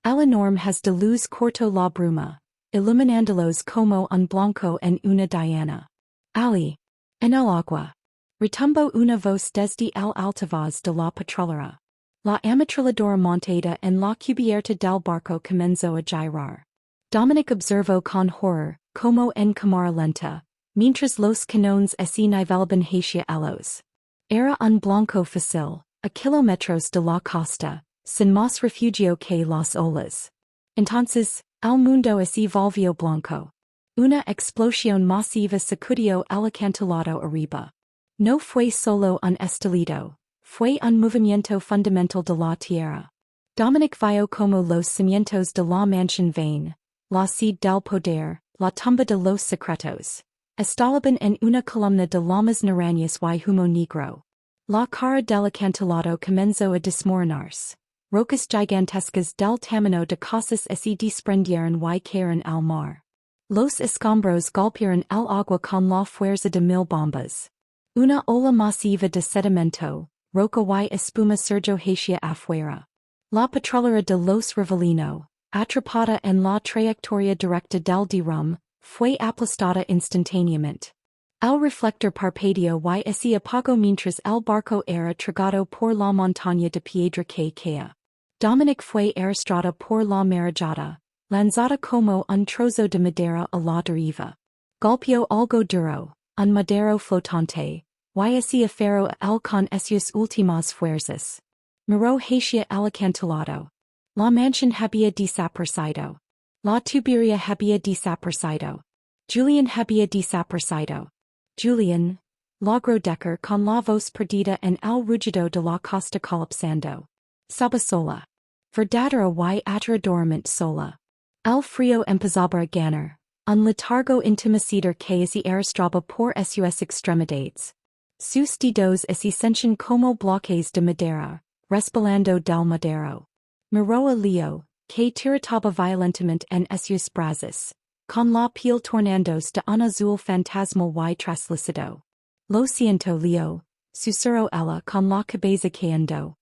El enorme haz de luz cortó la bruma, iluminándolos como un blanco en una diana. Ali. En el agua. Retumbó una voz desde el altavoz de la petrolera. La ametralladora montada en la cubierta del barco comenzó a girar. Dominic observó con horror, como en cámara lenta, mientras los cañones se nivelaban hacia ellos. Era un blanco fácil, a kilómetros de la costa, sin más refugio que las olas. Entonces, el mundo se volvió blanco. Una explosión masiva sacudió el acantilado arriba. No fue solo un estallido. Fue un movimiento fundamental de la tierra. Dominic vio como los cimientos de la mansión vain, la sede del poder, la tumba de los secretos, estaban en una columna de llamas naranjas y humo negro. La cara del acantilado comenzó a desmoronarse. Rocas gigantescas del tamaño de casas se desprendieron y cayeron al mar. Los escombros golpearon el agua con la fuerza de mil bombas. Una ola masiva de sedimento, roca y espuma surgió hacia afuera. La petrolera de los Rivalino, atrapada en la trayectoria directa del derrame, fue aplastada instantáneamente. El reflector parpadeó y se apagó mientras el barco era tragado por la montaña de piedra que caía. Dominic fue arrastrado por la marejada, lanzada como un trozo de madera a la deriva. Golpeó algo duro, un madero flotante, y así afero el con esos últimos fuerzas. Miró hacia el acantilado. La mansión había desaparecido. La tubería había desaparecido. Julian había desaparecido. Julian logró dejar con la voz perdida en el rugido de la costa colapsando. Saba sola. Verdadera y aterradoramente sola. El frío empezaba a ganar. Un letargo intimidador que así arrastraba por sus extremidades. Sus dedos se sentían como bloques de madera, resbalando del madero. Miró a Leo, que tiritaba violentamente en sus brazos, con la piel tornándose de un azul fantasmal y traslúcido. Lo siento Leo, susurró ella con la cabeza cayendo.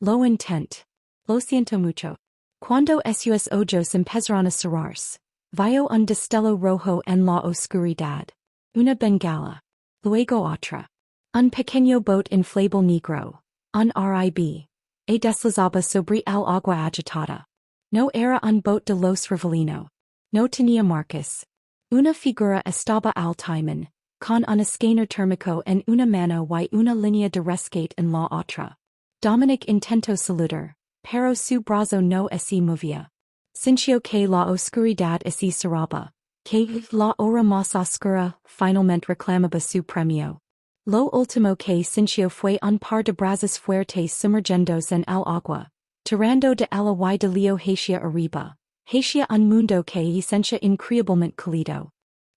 Lo intent. Lo siento mucho. Cuando sus ojos empezaron a cerrarse, vio un destello rojo en la oscuridad. Una bengala. Luego otra. Un pequeño bote inflable negro. Un RIB. Deslizaba sobre el agua agitada. No era un bote de los Rivellino. No tenía marcas. Una figura estaba al timón, con un escáner térmico en una mano y una línea de rescate en la otra. Dominic intentó saludar, pero su brazo no se movía. Sintió que la oscuridad se cerraba, que la hora más oscura finalmente reclamaba su premio. Lo último que sintió fue un par de brazos fuertes sumergiéndose en el agua, tirando de ella y de Leo hacia arriba, hacia un mundo que se sentía increíblemente cálido.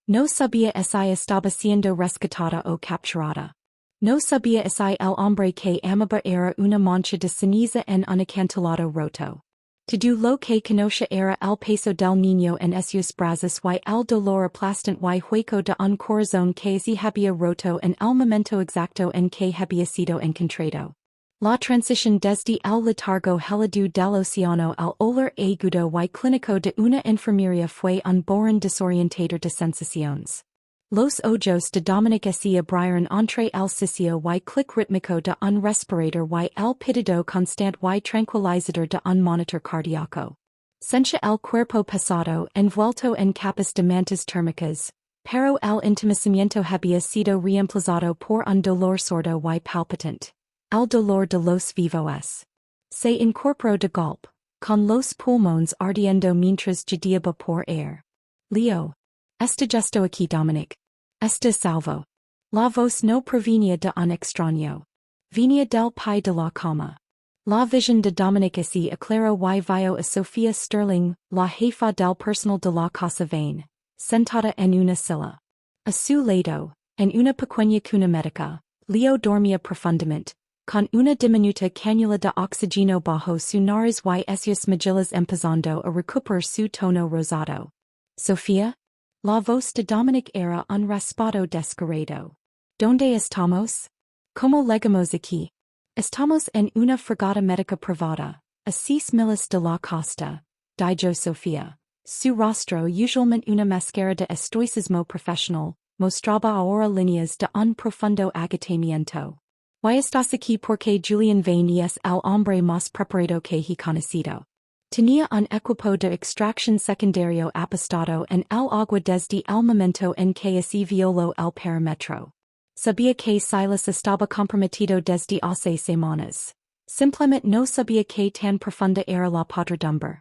No sabía si estaba siendo rescatada o capturada. No sabía si el hombre que amaba era una mancha de ceniza en un acantilado roto. Todo lo que conocía era el peso del niño en sus brazos y el dolor aplastante y hueco de un corazón que se había roto en el momento exacto en que había sido encontrado. La transición desde el letargo helado del océano al olor agudo y clínico de una enfermería fue un borrón desorientador de sensaciones. Los ojos de Dominic se abrieron entre el sisio y clic rítmico de un respirador y el pitido constante y tranquilizador de un monitor cardíaco. Sentía el cuerpo pesado envuelto en capas de mantas térmicas, pero el entumecimiento había sido reemplazado por un dolor sordo y palpitante. El dolor de los vivos. Se incorporó de golpe, con los pulmones ardiendo mientras jadeaba por air. Leo. Está justo aquí Dominic. Está salvo. La voz no provenía de un extraño. Venía del pie de la cama. La visión de Dominic se aclaró y vio a Sofía Sterling, la jefa del personal de la casa vain, sentada en una silla. A su lado, en una pequeña cuna médica, Leo dormía profundamente, con una diminuta cánula de oxígeno bajo su nariz y sus mejillas empezando a recuperar su tono rosado. Sofía? La voz de Dominic era un raspado descarado. ¿Dónde estamos? ¿Cómo llegamos aquí? Estamos en una fragata médica privada, a 6 millas de la costa, dijo Sofía. Su rostro, usualmente una máscara de estoicismo profesional, mostraba ahora líneas de un profundo agotamiento. ¿Y estás aquí porque Julian Vane es el hombre más preparado que he conocido? Tenía un equipo de extracción secundario apostado en el agua desde el momento en que se violó el parámetro. Sabía que Silas estaba comprometido desde hace semanas. Simplemente no sabía que tan profunda era la podredumbre.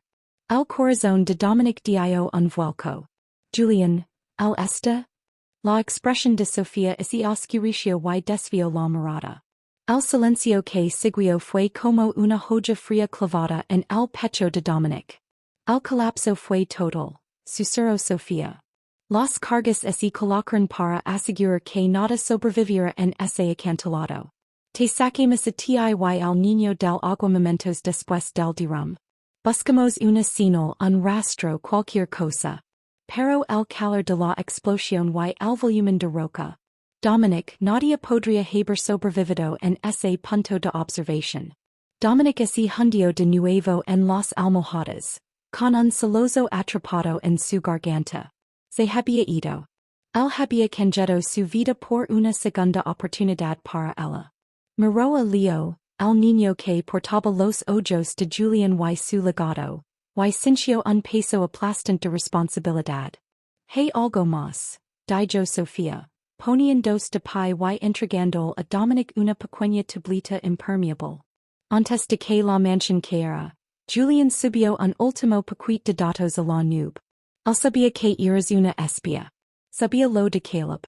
El corazón de Dominic dio un vuelco. Julian, ¿el está? La expresión de Sofía se oscureció y desvió la mirada. El silencio que siguió fue como una joya fría clavada en el pecho de Dominic. El colapso fue total, susurró Sofía. Las cargas se colocaron para asegurar que nada sobreviviera en ese acantilado. Te saquemos a ti y al niño del agua momentos después del derrame. Buscamos una señal, un rastro, cualquier cosa. Pero el calor de la explosión y el volumen de roca. Dominic, nadie podría haber sobrevivido en ese punto de observación. Dominic se hundió de nuevo en las almohadas, con un celoso atrapado en su garganta. Se había ido. Él había cambiado su vida por una segunda oportunidad para ella. Miró a Leo, el niño que portaba los ojos de Julian y su legado, y sintió un peso aplastante de responsabilidad. Hay algo más, dijo Sofía. ponian dos de pi y entregando a Dominic una pequeña tablita impermeable. Antes de que la mansión caera, Julian subió un último paquete de datos a la nube. Él sabía que eras una espía. Sabía lo de Caleb.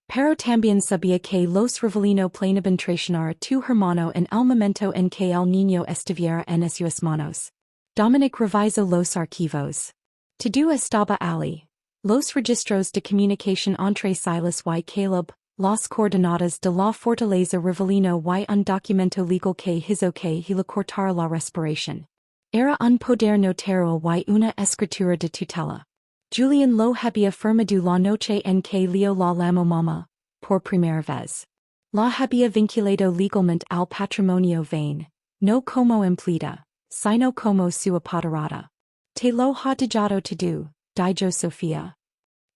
Pero también sabía que los revelino planeaban traicionar a tu hermano en el momento en que el niño estuviera en sus manos. Dominic revisó los archivos. Todo estaba allí. Los registros de comunicación entre Silas y Caleb, las coordenadas de la fortaleza revelino y un documento legal que hizo que le cortara la respiración. Era un poder notarial y una escritura de tutela. Julian lo había firmado la noche en que Leo la llamó mamá, por primera vez. La había vinculado legalmente al patrimonio vain, no como empleada, sino como su apoderada. Te lo ha dejado todo, dijo Sofía.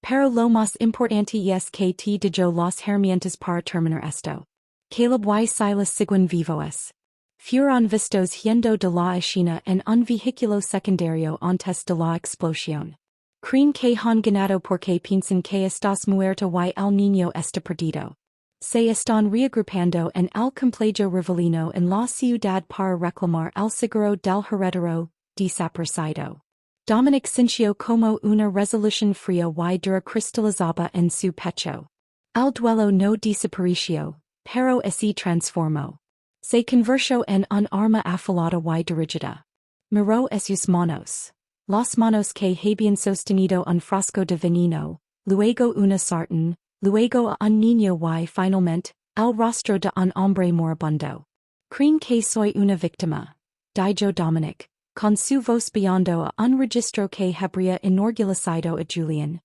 Pero lo más importante es que te dejo las herramientas para terminar esto. Caleb y Silas siguen vivos. Fueron vistos yendo de la escena en un vehículo secundario antes de la explosión. Creen que han ganado porque piensan que estás muerto y el niño está perdido. Se están reagrupando en el complejo revelino en la ciudad para reclamar el seguro del heredero, desaparecido. Dominic sintió como una resolución fría y dura cristalizaba en su pecho. El duelo no desapareció, pero se transformó. Se convirtió en un arma afilada y dirigida. Miró sus manos. Las manos que habían sostenido un frasco de veneno, luego una sartén, luego a un niño y finalmente, el rostro de un hombre moribundo. Creen que soy una víctima, dijo Dominic, con su voz bajando a un registro que habría inorgulecido a Julian.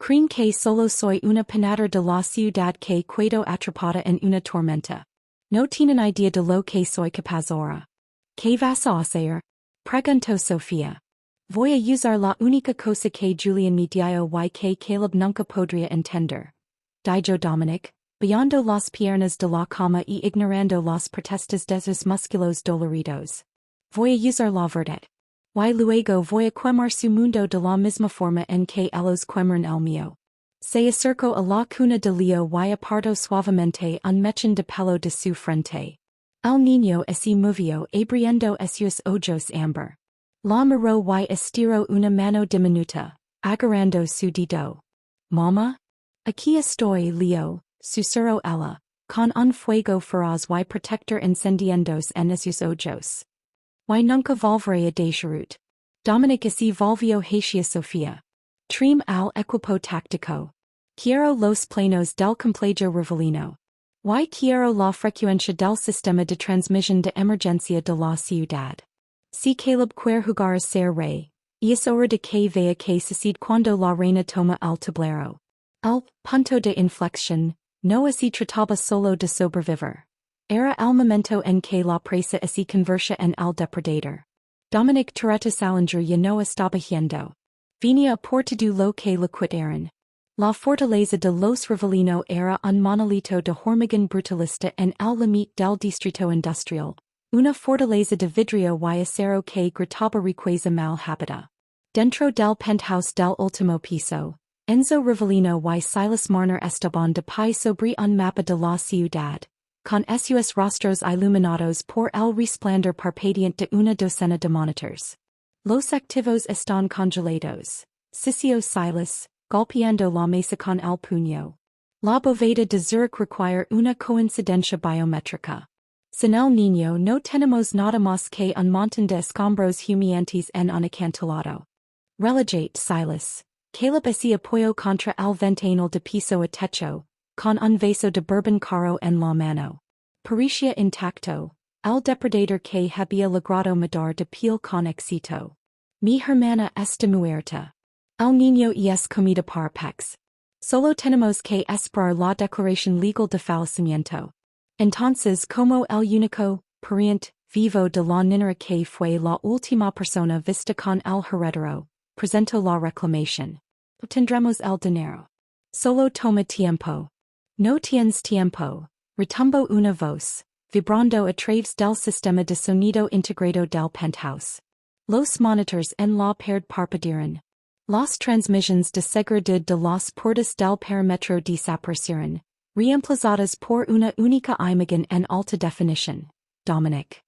Creen que solo soy una panadera de la ciudad que quedó atrapada en una tormenta. No tienen idea de lo que soy capaz ahora. ¿Qué vas a hacer? Preguntó Sofía. Voy a usar la única cosa que Julian me dio y que Caleb nunca podría entender. Dijo Dominic, bajando las piernas de la cama y ignorando las protestas de sus músculos doloridos. Voy a usar la verdad. Y luego voy a quemar su mundo de la misma forma en que ellos quemaron el mío. Se acercó a la cuna de Leo y apartó suavemente un mechón de pelo de su frente. El niño se movió abriendo sus ojos amber. La miró y estiró una mano diminuta, agarrando su dedo. Mamá? Aquí estoy, Leo, susurró ella, con un fuego feroz y protector encendiéndose en sus ojos. Y nunca volveré a dejarut. Dominic se volvió hacia Sofía. Trim al equipo táctico. Quiero los planos del complejo revelino. Y quiero la frecuencia del sistema de transmisión de emergencia de la ciudad. Si Caleb quiere jugar a ser rey, es hora de que vea que sucede cuando la reina toma el tablero. El punto de inflexión no se trataba solo de sobrevivir. Era el momento en que la presa se convertía en el depredador. Dominic Toretto Salinger ya no estaba yendo. Venía por todo lo que le quitaron. La fortaleza de los Revelino era un monolito de hormigón brutalista en el límite del distrito industrial. Una fortaleza de vidrio y acero que gritaba riqueza mal habitada. Dentro del penthouse del último piso, Enzo Rivellino y Silas Marner estaban de pie sobre un mapa de la ciudad, con sus rostros iluminados por el resplandor parpadeante de una docena de monitors. Los activos están congelados, sisió Silas, golpeando la mesa con el puño. La bóveda de Zurich requiere una coincidencia biométrica. Sin el niño no tenemos nada más que un montón de escombros humeantes en un acantilado. Relegate Silas. Caleb se apoyó contra el ventanal de piso a techo, con un vaso de bourbon caro en la mano. Parecía intacto, el depredador que había logrado matar de piel con éxito. Mi hermana está muerta. El niño es comida para pex. Solo tenemos que esperar la declaración legal de fallecimiento. Entonces como el único, pariente, vivo de la niñera que fue la última persona vista con el heredero, presentó la reclamación. Obtendremos el dinero. Solo toma tiempo. No tienes tiempo, retumbó una voz, vibrando a través del sistema de sonido integrado del penthouse. Los monitors en la pared parpadearon. Las transmisiones de seguridad de las puertas del perímetro desaparecieron, reemplazadas por una única imagen en alta definición. Dominic.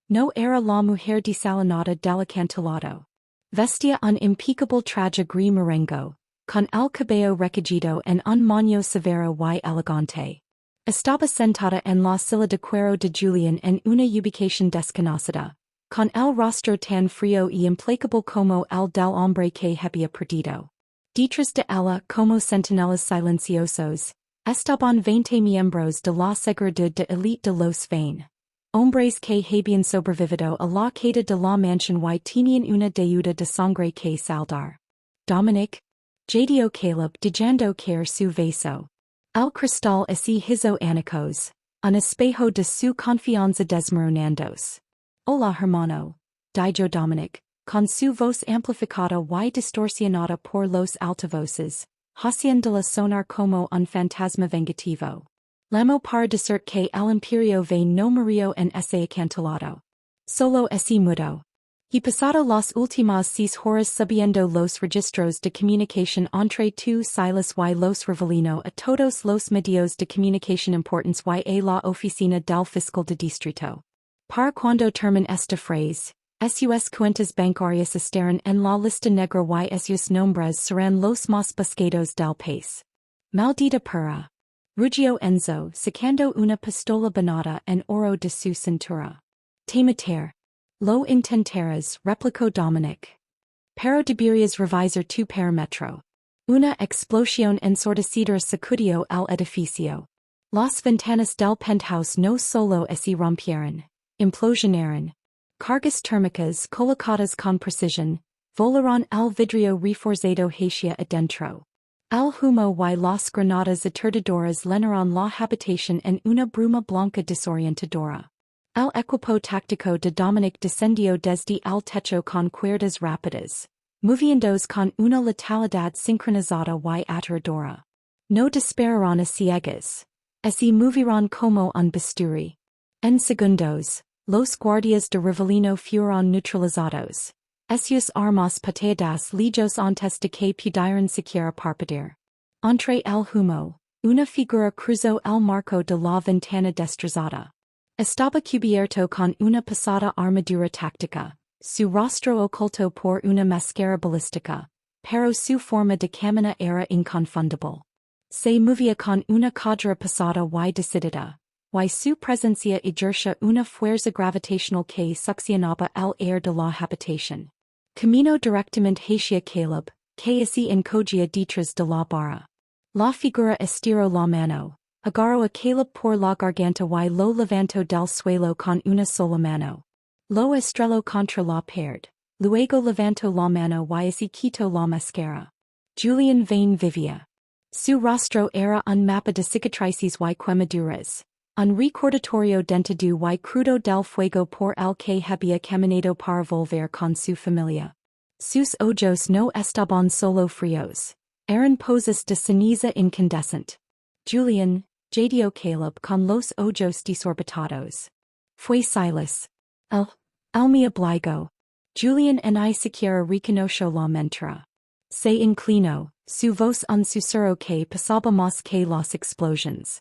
No era la mujer desalinada del acantilado. Vestía un impecable traje gris merengo, con el cabello recogido en un moño severo y elegante. Estaba sentada en la silla de cuero de Julián en una ubicación desconocida, con el rostro tan frío y implacable como el del hombre que había perdido. Detrás de ella, como centinelas silenciosos, estaban 20 miembros de la seguridad de élite de los 20. Hombres que habían sobrevivido a la caída de la mansión y tenían una deuda de sangre que saldar. Dominic, Jadio Caleb dejando caer su vaso. El cristal así hizo anicos, un espejo de su confianza desmoronándose. Hola hermano, dijo Dominic, con su voz amplificada y distorsionada por los altavoces, haciéndola sonar como un fantasma vengativo. Lamo para decir que el imperio ve no murió en ese acantilado. Solo ese mudo. Y pasado las últimas 6 horas subiendo los registros de comunicación entre tú Silas y los revelino a todos los medios de comunicación importantes y a la oficina del fiscal de distrito. Para cuando termine esta frase, sus cuentas bancarias estarán en la lista negra y sus nombres serán los más buscados del país. Maldita pura. Ruggio Enzo, sacando una pistola banada en oro de su cintura. Te matar. Lo intentarás, replicó Dominic. Pero deberías revisar tu parámetro. Una explosión ensordecedora sacudió el edificio. Las ventanas del penthouse no solo se rompieron, implosionaron. Cargas térmicas colocadas con precisión, volaron el vidrio reforzado hacia adentro. El humo y las granadas aterradoras llenaron la habitación en una bruma blanca desorientadora. El equipo táctico de Dominic descendió desde el techo con cuerdas rápidas, moviéndose con una letalidad sincronizada y aterradora. No dispararon a ciegas. Se movieron como un bisturi. En segundos, los guardias de Rivellino fueron neutralizados. Sus armas pateadas lejos antes de que pudieran siquiera parpadear. Entre el humo, una figura cruzó el marco de la ventana destrozada. Estaba cubierto con una pesada armadura táctica, su rostro oculto por una máscara balística, pero su forma de caminar era inconfundible. Se movía con una cadera pesada y decidida, y su presencia ejercía una fuerza gravitacional que succionaba el aire de la habitación. Camino directamente hacia Caleb, que se encogía detrás de la barra. La figura estiró la mano, agarró a Caleb por la garganta y lo levantó del suelo con una sola mano. Lo estrelló contra la pared, luego levantó la mano y se quitó la máscara. Julián Vane vivía. Su rostro era un mapa de cicatrices y quemaduras, un recordatorio dentado y crudo del fuego por el que había caminado para volver con su familia. Sus ojos no estaban solo fríos, eran pozas de ceniza incandescente. Julián, jadeó Caleb con los ojos desorbitados. Fue Silas. El me obligó. Julián ni siquiera reconoció la mentira. Se inclinó, su voz un susurro que pasaba más que las explosions.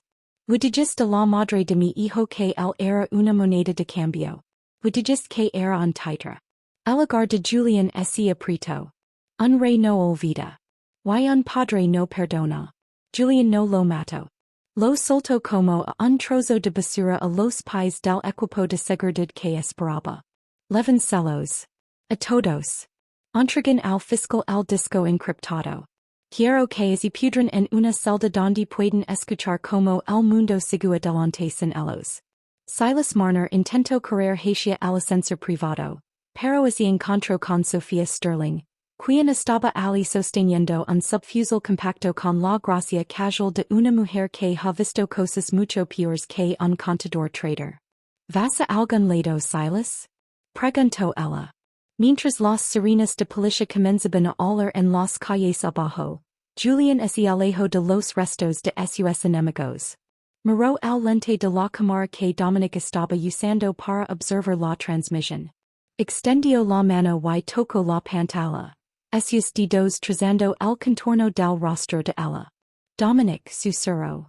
¿Le dijiste la madre de mi hijo que él era una moneda de cambio? ¿Le dijiste que era un titra? El hogar de Julián se apretó. Un rey no olvida. Y un padre no perdona. Julián no lo mató. Lo soltó como a un trozo de basura a los pies del equipo de seguridad que esperaba. Levancelos. A todos. Entregan al fiscal el disco encriptado. Quiero que se pudran en una celda donde pueden escuchar como el mundo sigue adelante sin ellos. Silas Marner intentó correr hacia el ascensor privado, pero se encontró con Sofía Sterling, quien estaba allí sosteniendo un subfusil compacto con la gracia casual de una mujer que ha visto cosas mucho peores que un contador trader. ¿Vas a algún lado, Silas? Preguntó ella. Mientras las sirenas de policía comenzaban a oler en las calles abajo, Julián se alejó de los restos de sus enemigos. Miró el lente de la cámara que Dominic estaba usando para observar la transmisión. Extendió la mano y tocó la pantalla. Sus dedos trazando el contorno del rostro de ella. Dominic susurró.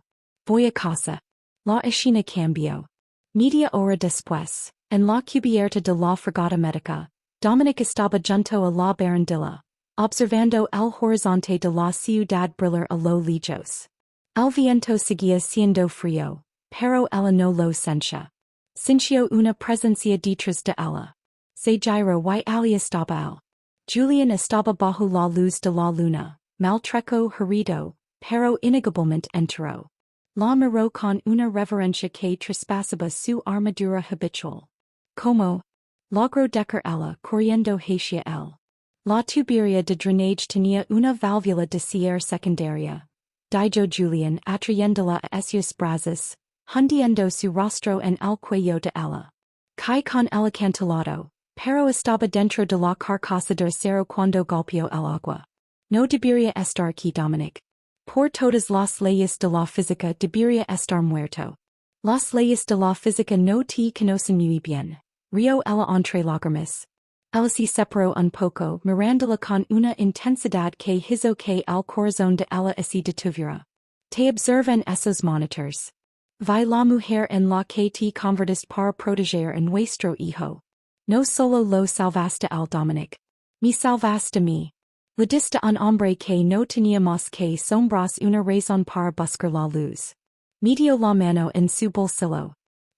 voy a casa. La escena cambio. Media hora después, en la cubierta de la fragata médica, Dominic estaba junto a la barandilla, observando el horizonte de la ciudad brillar a lo lejos. El viento seguía siendo frío, pero ella no lo sentía. Sintió una presencia detrás de ella. Se giró y allí estaba él. Julián estaba bajo la luz de la luna, maltrecho herido, pero innegablemente entero. La miró con una reverencia que traspasaba su armadura habitual. Como logró decar ella corriendo hacia él. La tubería de drenaje tenía una válvula de cierre secundaria. Dijo Julián atrayéndola a esos brazos, hundiendo su rostro en el cuello de ella. Cae con el acantilado, pero estaba dentro de la carcasa de acero cuando golpeó el agua. No debería estar aquí Dominic. Por todas las leyes de la física debería estar muerto. Las leyes de la física no te conocen muy bien. Río ella entre lágrimas. Ella se separó un poco mirándola con una intensidad que hizo que el corazón de ella se detuviera. Te observan esos monitors. Vi la mujer en la que te convertiste para proteger a nuestro hijo. No solo lo salvaste al Dominic. Me salvaste mí. Le diste un hombre que no tenía más que sombras una razón para buscar la luz. Metió la mano en su bolsillo.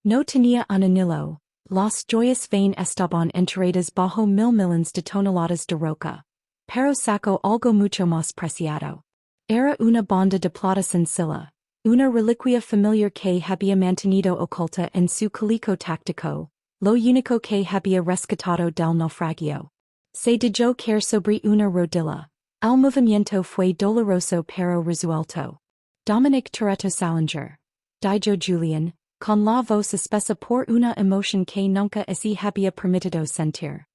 No tenía un anillo. Las joyas vain estaban enterradas bajo 1,000 millones de toneladas de roca. Pero sacó algo mucho más preciado. Era una banda de plata sencilla. Una reliquia familiar que había mantenido oculta en su calico táctico. Lo único que había rescatado del naufragio. Se dejó caer sobre una rodilla. El movimiento fue doloroso pero resuelto. Dominic Toretto Salinger. Dijo Julián, con la voz espesa por una emoción que nunca se había permitido sentir.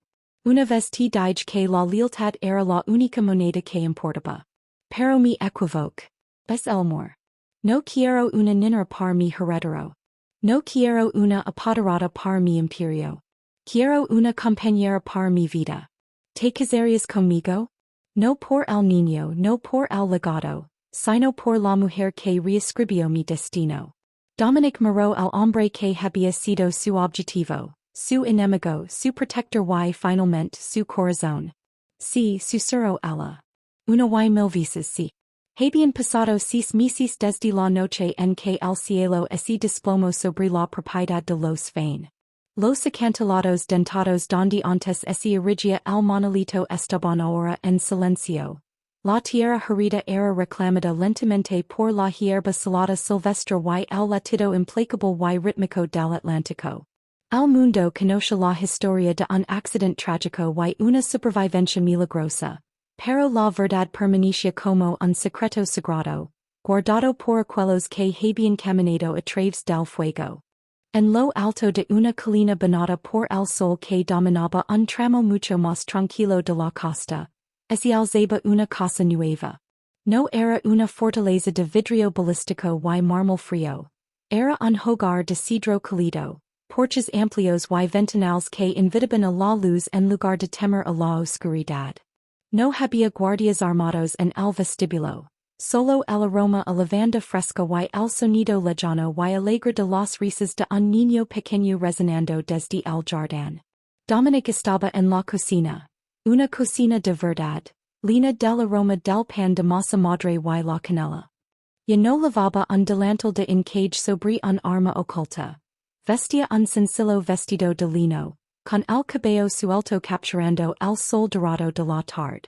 Una vez te dije que la lealtad era la única moneda que importaba. Pero me equivoco. Es el amor. No quiero una niñera para mi heredero. No quiero una apoderada para mi imperio. Quiero una compañera para mi vida. ¿Te casarías conmigo? No por el niño, no por el legado, sino por la mujer que reescribió mi destino. Dominic miró al hombre que había sido su objetivo, su enemigo, su protector y finalmente su corazón. Sí, susurró ella. Una y 1000 veces sí. Habían pasado 6 meses desde la noche en que el cielo se desplomó sobre la propiedad de los Fain. Los acantilados dentados donde antes se erigía el monolito estaban ahora en silencio. La tierra herida era reclamada lentamente por la hierba salada silvestre y el latido implacable y rítmico del Atlántico. El mundo conoce la historia de un accidente trágico y una supervivencia milagrosa, pero la verdad permanecía como un secreto sagrado, guardado por aquellos que habían caminado a través del fuego. En lo alto de una colina banada por el sol que dominaba un tramo mucho más tranquilo de la costa, se alzaba una casa nueva. No era una fortaleza de vidrio balístico y mármol frío. Era un hogar de cedro cálido, porches amplios y ventanales que invitaban a la luz en lugar de temer a la oscuridad. No había guardias armados en el vestíbulo. Solo el aroma a lavanda fresca y el sonido lejano y alegre de las risas de un niño pequeño resonando desde el jardín. Dominic estaba en la cocina. Una cocina de verdad, llena del aroma del pan de masa madre y la canela. Ya no lavaba un delantal de encaje sobre un arma oculta. Vestía un sencillo vestido de lino, con el cabello suelto capturando el sol dorado de la tarde.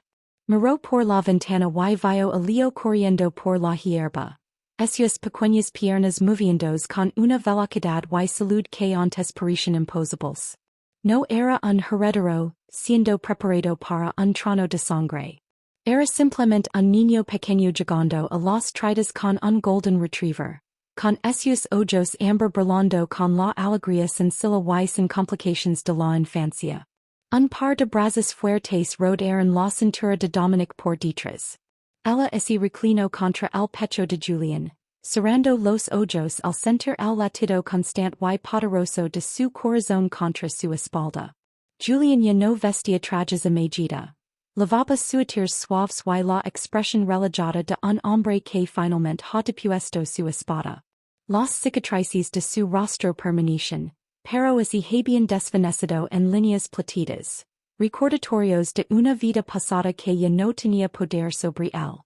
Miró por la ventana y vio a Leo corriendo por la hierba. Sus pequeñas piernas moviéndose con una velocidad y salud que antes parecían imposibles. No era un heredero, siendo preparado para un trono de sangre. Era simplemente un niño pequeño llegando a las tridas con un golden retriever. Con sus ojos amber brillando con la alegría sencilla y sin complicaciones de la infancia. Un par de brazos fuertes rodearon la cintura de Dominic por detrás. Ella se reclinó contra el pecho de Julián, cerrando los ojos al sentir el latido constante y poderoso de su corazón contra su espalda. Julián ya no vestía trajes a medida. Lavaba suéteres suaves y la expresión relajada de un hombre que finalmente ha depuesto su espada. Las cicatrices de su rostro permanecen, pero es y habían desvanecido en líneas platidas, recordatorios de una vida pasada que ya no tenía poder sobre él.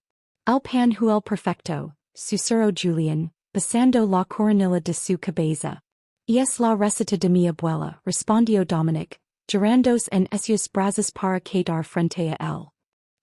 El pan el perfecto, susurró Julián, besando la coronilla de su cabeza. Y es la receta de mi abuela, respondió Dominic, llorandos en esos brazos para quedar frente a él.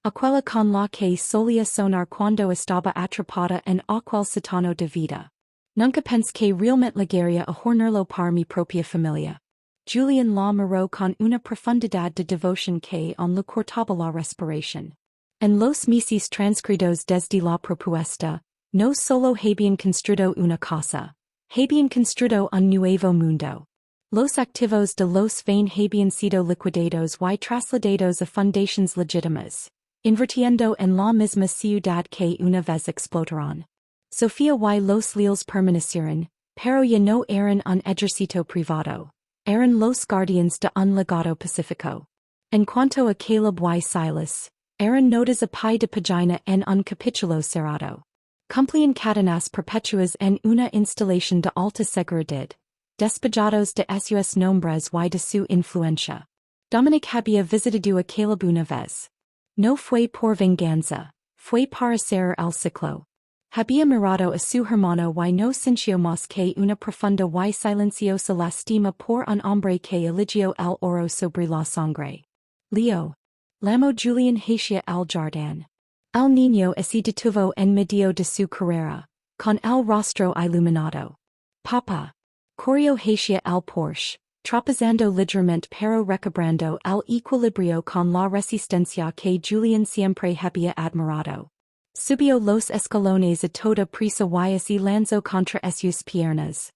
Aquella con la que solía sonar cuando estaba atrapada en aquel sótano de vida. Nunca pensé que realmente llegaría a hornerlo para mi propia familia. Julián la miró con una profundidad de devoción que aún le cortaba la respiración. En los meses transcurridos desde la propuesta, no solo habían construido una casa, habían construido un nuevo mundo. Los activos de los vain habían sido liquidados y trasladados a fundaciones legítimas, invirtiendo en la misma ciudad que una vez explotaron. Sofía y los leales permanecieron, pero ya no eran un ejército privado, eran los guardianes de un legado pacífico. En cuanto a Caleb y Silas, eran notas a pie de página en un capítulo cerrado. Cumplían cadenas perpetuas en una instalación de alta seguridad, despejados de esos nombres y de su influencia. Dominic había visitado a Caleb una vez. No fue por venganza, fue para cerrar el ciclo. Había mirado a su hermano y no sintió más que una profunda y silenciosa lástima por un hombre que eligió el oro sobre la sangre. Leo. Llamó Julián hacia el jardín. El niño se detuvo en medio de su carrera, con el rostro iluminado. Papá. Corrió hacia el porche, tropezando ligeramente pero recobrando el equilibrio con la resistencia que Julián siempre había admirado. Subió los escalones a toda prisa y se lanzó contra sus piernas.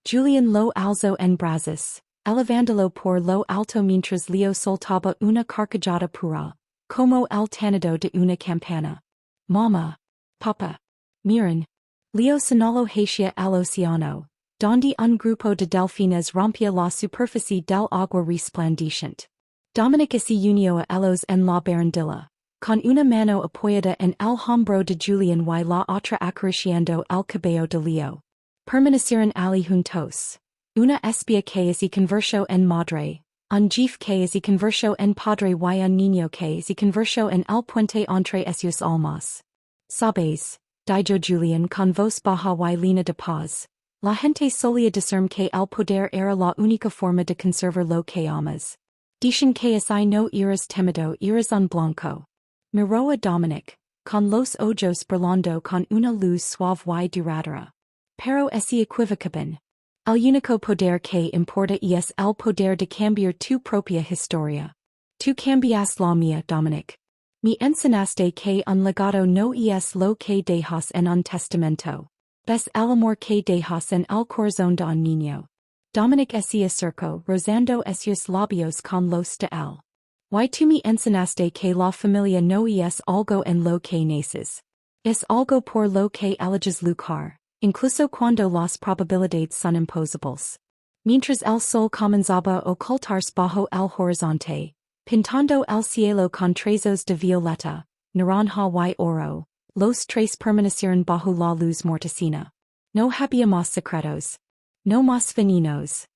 Julián lo alzó en brazos, elevándolo por lo alto mientras Leo soltaba una carcajada pura, como el tanido de una campana. Mamá. Papá. Miren. Leo señaló hacia el océano, donde un grupo de delfines rompía la superficie del agua resplandeciente. Dominic se unió a ellos en la barandilla, con una mano apoyada en el hombro de Julián y la otra acariciando el cabello de Leo. Permanecieron allí juntos. Una espía que se convirtió en madre, un Jefe que se convirtió en padre y un niño que se convirtió en el puente entre esos almas. Sabes, dijo Julián con voz baja y línea de paz. La gente solía decirme que el poder era la única forma de conservar lo que amas. Dicen que si no eres temido eres un blanco. Miró a Dominic, con los ojos brillando con una luz suave y duradera. Pero se equivocaban. El único poder que importa es el poder de cambiar tu propia historia. Tu cambias la mía, Dominic. Me enseñaste que un legado no es lo que dejas en un testamento. Es el amor que dejas en el corazón de un niño. Dominic se acercó rozando esos labios con los de él. Y tú me enseñaste que la familia no es algo en lo que naces. Es algo por lo que eliges luchar, incluso cuando las probabilidades son imposibles. Mientras el sol comenzaba a ocultarse bajo el horizonte, pintando el cielo con trazos de violeta, naranja y oro, los tres permanecieron bajo la luz mortecina. No había más secretos. No más venenos.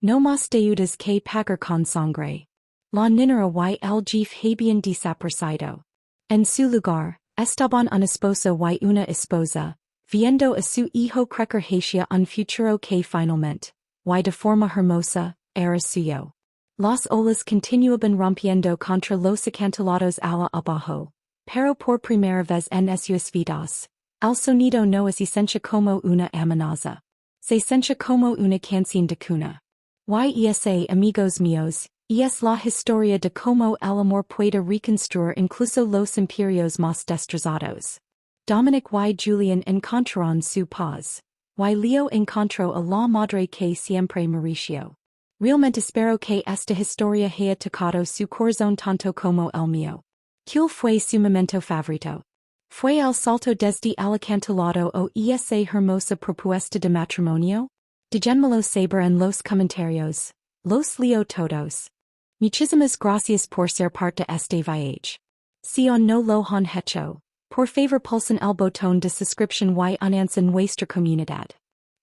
No más deudas que pagar con sangre. La niñera y el Jefe habían desaparecido. En su lugar, estaban un esposo y una esposa, viendo a su hijo crecer hacia un futuro que finalmente, y de forma hermosa, era suyo. Las olas continuaban rompiendo contra los acantilados ala abajo, pero por primera vez en sus vidas, el sonido no se siente como una amenaza. Se siente como una canción de cuna. Y esa, amigos míos, es la historia de cómo el amor puede reconstruir incluso los imperios más destrozados. Dominic y Julián encontraron su paz. Y Leo encontró a la madre que siempre mereció. Realmente espero que esta historia haya tocado su corazón tanto como el mío. ¿Cuál fue su momento favorito? ¿Fue el salto desde el acantilado o esa hermosa propuesta de matrimonio? Díganmelo saber en los comentarios. Los leo todos. Muchísimas gracias por ser parte de este viaje. Si aún no lo han hecho, por favor pulsen el botón de suscripción y únanse en nuestra comunidad.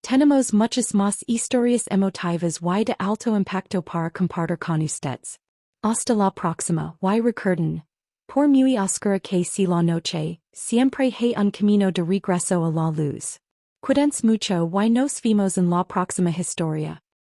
Tenemos muchas más historias emotivas y de alto impacto para compartir con ustedes. Hasta la próxima, y recuerden, por muy oscura que sea la noche, siempre hay un camino de regreso a la luz. Cuídense mucho y nos vemos en la próxima historia.